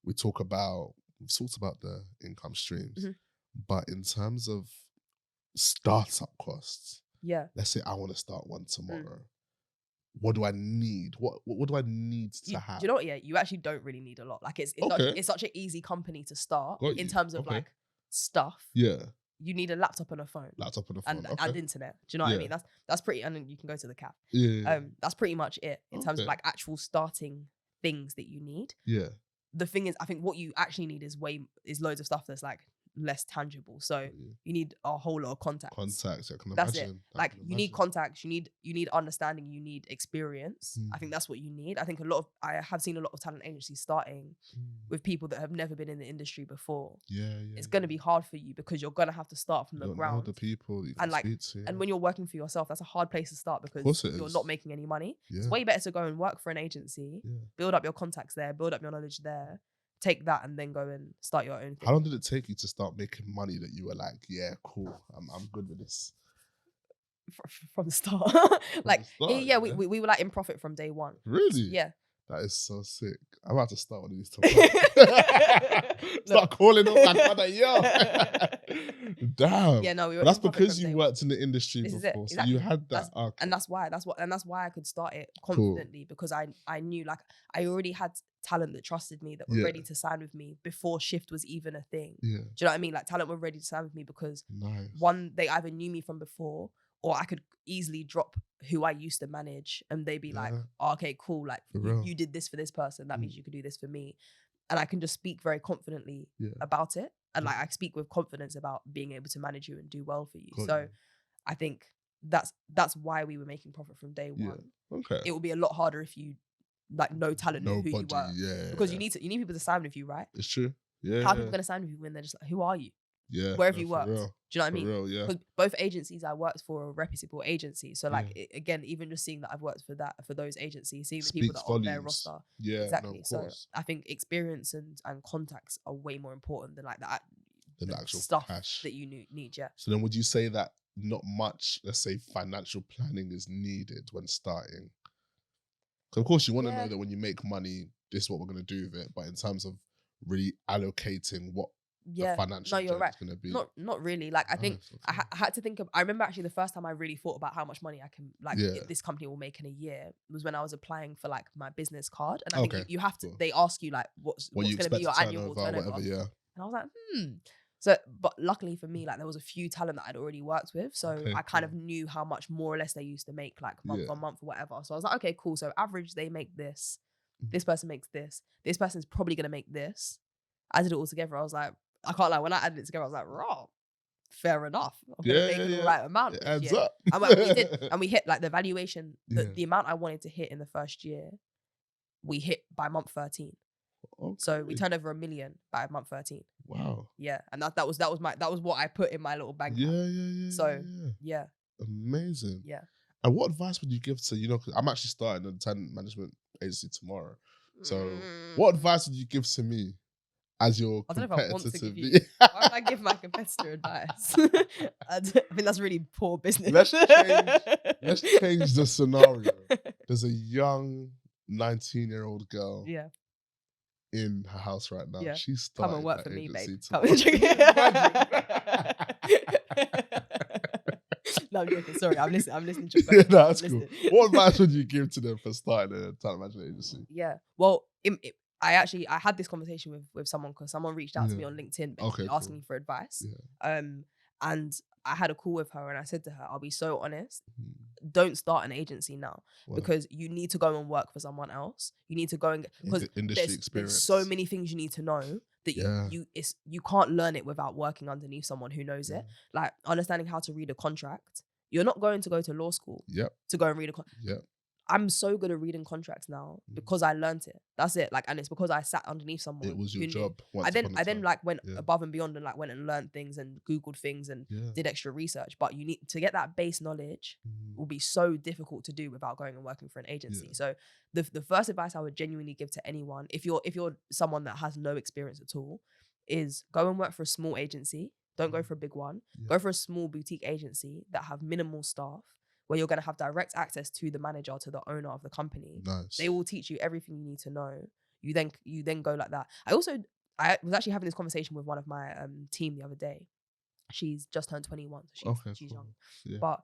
we've talked about the income streams, but in terms of startup costs, let's say I want to start one tomorrow. What do I need? What do I need to have? Do you know what? Yeah, you actually don't really need a lot. Like it's such an easy company to start in terms of like stuff. Yeah. You need a laptop and a phone. And internet. Do you know what I mean? That's pretty, and then you can go to the cafe. Yeah. That's pretty much it in terms of like actual starting things that you need. Yeah. The thing is, I think what you actually need is loads of stuff that's like less tangible. So you need a whole lot of contacts. I can imagine. Like you need contacts, you need understanding, you need experience. I think that's what you need. I think I have seen a lot of talent agencies starting with people that have never been in the industry before. It's going to be hard for you because you're going to have to start from the ground. Know the people that you can speak to, and when you're working for yourself, that's a hard place to start because you're not making any money. It's way better to go and work for an agency, build up your contacts there, build up your knowledge there. Take that and then go and start your own thing. How long did it take you to start making money that you were like, yeah, cool, I'm good with this? From the start. We were like in profit from day one. Really? Yeah. That is so sick. I'm about to start one of these tomorrow. Start calling up my brother, yo. Damn. Yeah, no, we were. That's because you worked in the industry before, exactly. So you had that. And that's why I could start it confidently because I knew like I already had talent that trusted me, that were ready to sign with me before shift was even a thing. Yeah. Do you know what I mean? Like talent were ready to sign with me because one, they either knew me from before, or I could easily drop who I used to manage and they'd be like, oh, okay, cool. Like you did this for this person. That means you could do this for me. And I can just speak very confidently about it. And like I speak with confidence about being able to manage you and do well for you. I think that's why we were making profit from day one. Okay. It would be a lot harder if you like no talent knew who you were. Yeah. Because you need people to sign with you, right? It's true. Yeah. How are people gonna sign with you when they're just like, who are you? Yeah. Where have you worked? Do you know what I mean? Real, yeah. Because both agencies I worked for are reputable agencies. So like again, even just seeing that I've worked for those agencies, seeing the people that are on their roster. Yeah. Exactly. So I think experience and contacts are way more important than like the actual stuff cash that you need. Yeah. So then would you say that not much, let's say, financial planning is needed when starting? So of course you want to know that when you make money, this is what we're going to do with it. But in terms of really allocating what the financial you're right. Going to be. Not really. Like I think I had to think of. I remember actually the first time I really thought about how much money I can this company will make in a year was when I was applying for like my business card, and I think you have to. They ask you like what's going to be your annual turnover, whatever, and I was like, So, but luckily for me, like there was a few talent that I'd already worked with, so I kind of knew how much more or less they used to make, like month on month or whatever. So I was like, okay, cool. So average, they make this. This person makes this. This person's probably gonna make this. I did it all together. I was like, I can't lie. When I added it together, I was like, raw. Fair enough. I'm gonna make the right amount. It adds up. And we did, and we hit like the valuation, the amount I wanted to hit in the first year, we hit by month 13. Okay. So we turned over $1 million by month 13. Wow. Yeah, and that was what I put in my little bank. So amazing. Yeah. And what advice would you give to, because I'm actually starting a talent management agency tomorrow. So what advice would you give to me as your I don't know if I want to give you. competitor. Why would I give my competitor advice? I think that's really poor business. Let's change the scenario. There's a young 19-year-old girl in her house right now. Yeah. She's starting come and work for me, babe. No, I'm joking. Sorry, I'm listening to you. No, that's cool. What advice would you give to them for starting a talent management agency? Yeah. Well, I had this conversation with someone because someone reached out to me on LinkedIn asking me for advice. Yeah. And I had a call with her and I said to her, I'll be so honest, don't start an agency now because you need to go and work for someone else. You need to go and get, because there's so many things you need to know that you can't learn it without working underneath someone who knows it. Like understanding how to read a contract. You're not going to go to law school to go and read a contract. I'm so good at reading contracts now because I learned it. That's it. Like, and it's because I sat underneath someone. It was your job. I then like went above and beyond and like went and learned things and Googled things and did extra research. But you need to get that base knowledge will be so difficult to do without going and working for an agency. So the first advice I would genuinely give to anyone, if you're someone that has no experience at all, is go and work for a small agency. Don't go for a big one. Go for a small boutique agency that have minimal staff, where you're going to have direct access to the manager, to the owner of the company. Nice. They will teach you everything you need to know. You then go like that. I was actually having this conversation with one of my team the other day. She's just turned 21, so she's young. Yeah. But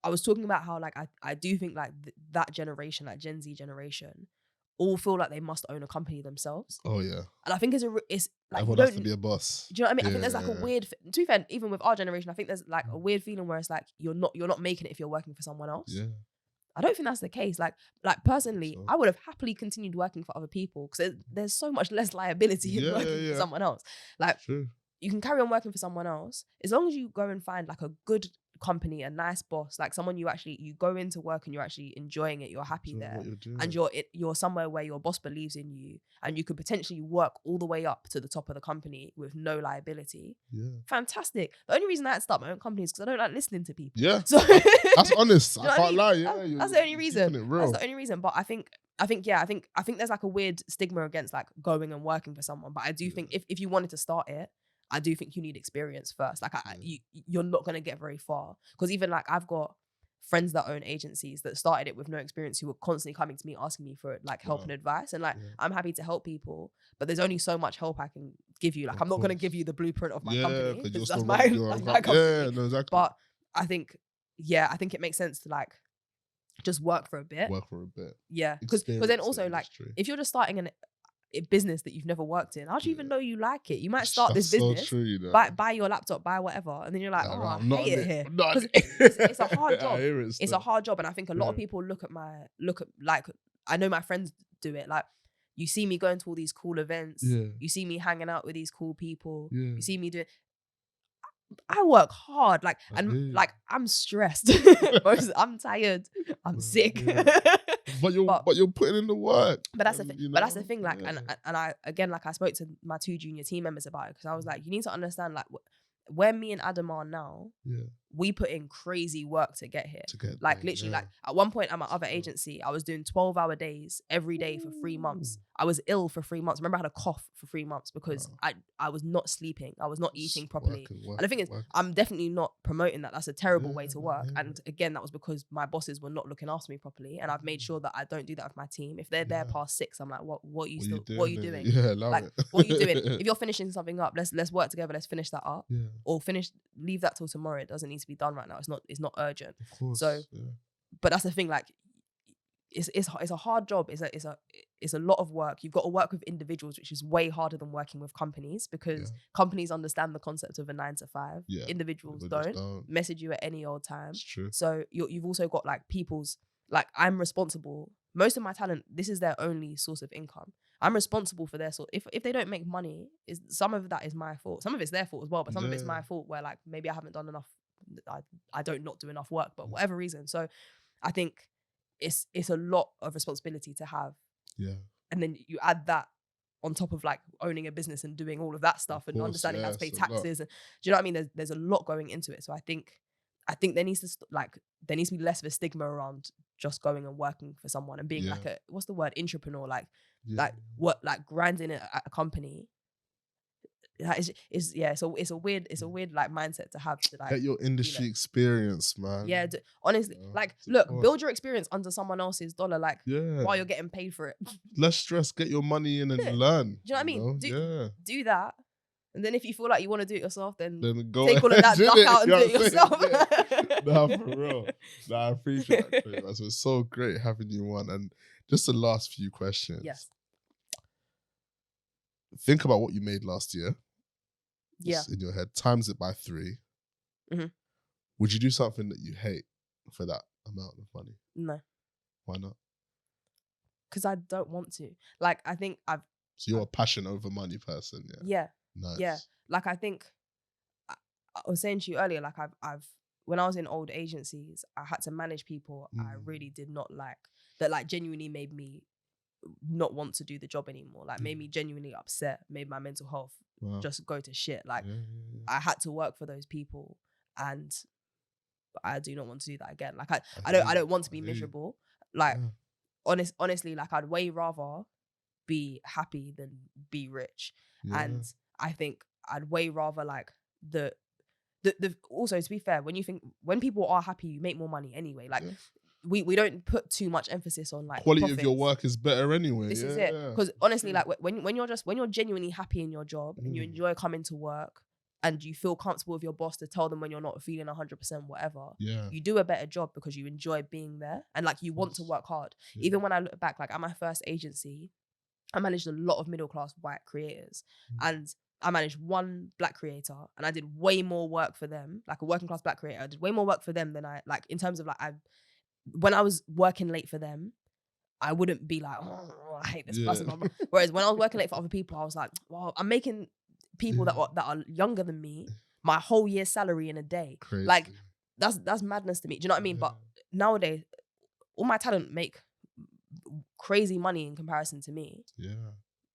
I was talking about how like I do think like that generation, like Gen Z generation, all feel like they must own a company themselves. Oh yeah. And I think it's like everyone has to be a boss. Do you know what I mean? I think there's like a weird, to be fair, even with our generation, I think there's like a weird feeling where it's like you're not making it if you're working for someone else. Yeah. I don't think that's the case. Like personally, I would have happily continued working for other people because there's so much less liability in working for someone else. Like you can carry on working for someone else as long as you go and find like a good company, a nice boss, like someone you go into work and you're actually enjoying it, you're happy there, and you're somewhere where your boss believes in you and you could potentially work all the way up to the top of the company with no liability. Fantastic. The only reason I had to start my own company is because I don't like listening to people. So that's honest. I can't lie. That's the only reason. That's the only reason. But I think there's like a weird stigma against like going and working for someone. But I do think if you wanted to start it, I do think you need experience first. Like you're not going to get very far. Because even like I've got friends that own agencies that started it with no experience who were constantly coming to me asking me for like help and advice. And like I'm happy to help people, but there's only so much help I can give you. Like I'm not going to give you the blueprint of my company because that's my company. Yeah, no, exactly. But I think it makes sense to like just work for a bit. Yeah, because then also like if you're just starting a business that you've never worked in, how do you even know you like it? You might start this business, so true, you know? buy your laptop, buy whatever, and then you're like, I hate it here. Because it's a hard job. It's a hard job, and I think a lot of people look at like I know my friends do it. Like you see me going to all these cool events, you see me hanging out with these cool people, you see me doing. I work hard, like I'm stressed. I'm tired. I'm sick. But you're putting in the work. But that's the thing. But that's the thing. Like, and I again, like I spoke to my 2 junior team members about it because I was like, you need to understand, like, where me and Adam are now. We put in crazy work to get here. Like literally, like at one point at my other agency, I was doing 12-hour days every day for 3 months. I was ill for 3 months. Remember, I had a cough for 3 months because I was not sleeping. I was not eating properly. And the thing is, I'm definitely not promoting that. That's a terrible way to work. And again, that was because my bosses were not looking after me properly. And I've made sure that I don't do that with my team. If they're there past 6, I'm like, what are you doing? Yeah, what are you doing? If you're finishing something up, let's work together. Let's finish that up. Or leave that till tomorrow. It doesn't need to be done right now. It's not urgent. Of course. So, but that's the thing. Like, it's a hard job. It's a lot of work. You've got to work with individuals, which is way harder than working with companies because companies understand the concept of a 9 to 5. Individuals don't message you at any old time. It's true. So you've also got like people's, like, I'm responsible. Most of my talent, this is their only source of income. I'm responsible for their sort. If they don't make money, some of that is my fault. Some of it's their fault as well, but some of it's my fault where like maybe I haven't done enough. I don't not do enough work, but whatever reason. So I think it's a lot of responsibility to have. Yeah. And then you add that on top of like owning a business and doing all of that stuff and understanding how to pay taxes. And do you know what I mean? There's a lot going into it. So I think there needs to be less of a stigma around just going and working for someone and being like what's the word, entrepreneur, like grinding at a company it's a weird like mindset to have to like get your industry experience, man. Yeah, honestly, like look, build your experience under someone else's dollar, like while you're getting paid for it. Less stress, get your money in and learn. Do you know what I mean? Do that. And then if you feel like you want to do it yourself, then go take all of that duck out and do it yourself. Nah, for real. Nah, I appreciate that. It was so great having you on. And just the last few questions. Yes. Think about what you made last year. Yeah. In your head. Times it by 3. Mm-hmm. Would you do something that you hate for that amount of money? No. Why not? Because I don't want to. Like, I think So you're a passion over money person, yeah? Yeah. Nice. Yeah. Like, I think, I was saying to you earlier, like, I've when I was in old agencies, I had to manage people I really did not like, that, like, genuinely made me not want to do the job anymore. Like, made me genuinely upset, made my mental health just go to shit. Like, I had to work for those people, and I do not want to do that again. Like, I don't want to be miserable. Like, honestly, like, I'd way rather be happy than be rich. And I think I'd way rather like the also, to be fair, when people are happy, you make more money anyway. Like, we don't put too much emphasis on like quality profits. of your work is better anyway. This is it. Because honestly, like when you're genuinely happy in your job and you enjoy coming to work and you feel comfortable with your boss to tell them when you're not feeling 100% whatever, you do a better job because you enjoy being there and like you want to work hard. Even when I look back, like at my first agency, I managed a lot of middle class white creators, and I managed one black creator, and I did way more work for them, like a working class black creator. I did way more work for them than I, like, in terms of like, when I was working late for them, I wouldn't be like, oh, I hate this person. Whereas when I was working late for other people, I was like, well, I'm making people that are younger than me my whole year's salary in a day. Crazy. Like, that's madness to me. Do you know what I mean? But nowadays, all my talent make crazy money in comparison to me.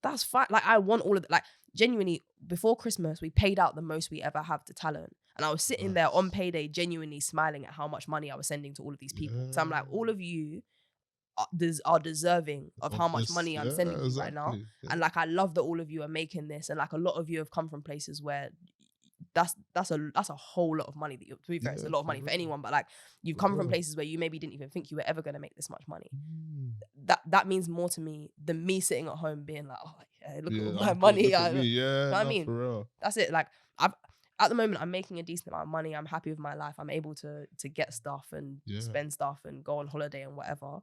That's fine. Like, I want all of like, genuinely, before Christmas we paid out the most we ever have to talent, and I was sitting there on payday genuinely smiling at how much money I was sending to all of these people. So I'm like, all of you are deserving of how much money I'm sending you right now. And like, I love that all of you are making this, and like a lot of you have come from places where that's a whole lot of money that to be fair, it's a lot of money for anyone, but like, you've come from places where you maybe didn't even think you were ever going to make this much money. That means more to me than me sitting at home being like, oh yeah, look at all my money. You know what I mean? For real. That's it. Like, at the moment I'm making a decent amount of money. I'm happy with my life. I'm able to get stuff and spend stuff and go on holiday and whatever.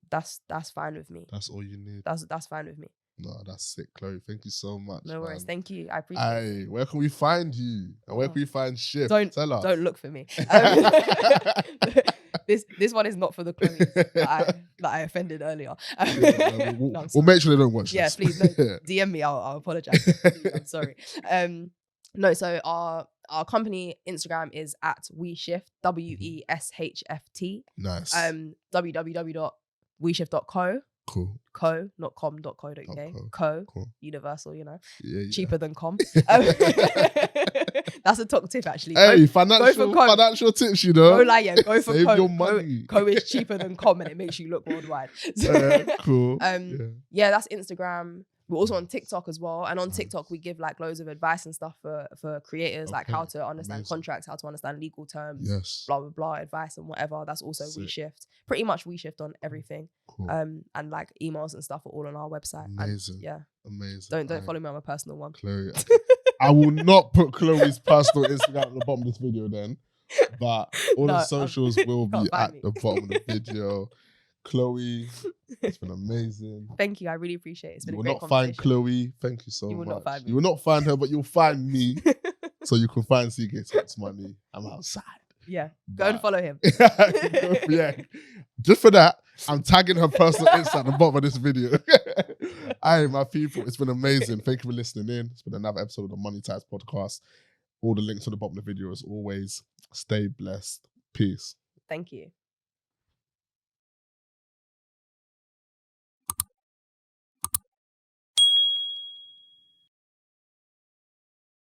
That's fine with me. That's all you need. That's fine with me. No, that's sick, Chloe. Thank you so much. No worries. Thank you. I appreciate it. Where can we find you? And where can we find Shift? Don't look for me. This one is not for the Chloe that I offended earlier. We'll make sure they don't watch this. Yeah, please. No, DM me. I'll apologize. I'm sorry. No, so our company Instagram is at WeShift, WESHFT. Nice. www.weshift.co. Cool. Co, not com.co.uk. Co. Cool. Universal, you know. Cheaper than com. That's a top tip, actually. Hey, financial tips, you know. Go for Save co. your money. Co is cheaper than com, and it makes you look worldwide. Cool. That's Instagram. We're also on TikTok as well. And on TikTok, we give like loads of advice and stuff for creators, like how to understand contracts, how to understand legal terms, blah, blah, blah, advice and whatever. That's also WeShift. Pretty much WeShift on everything. Cool. And like emails and stuff are all on our website. Amazing. And, amazing. Don't follow me on my personal one. Chloe. I will not put Chloe's personal Instagram at the bottom of this video then. But all the socials will be at the bottom of the video. Chloe, it's been amazing. Thank you. I really appreciate it. It's been you a great will not find Chloe. Thank you so much. You will not find me. You will not find her, but you'll find me. So you can find CK Talks Money. I'm outside. Yeah. Go and follow him. Just for that, I'm tagging her personal Insta at the bottom of this video. Aye, my people, it's been amazing. Thank you for listening in. It's been another episode of the Money Ties podcast. All the links on the bottom of the video as always. Stay blessed. Peace. Thank you.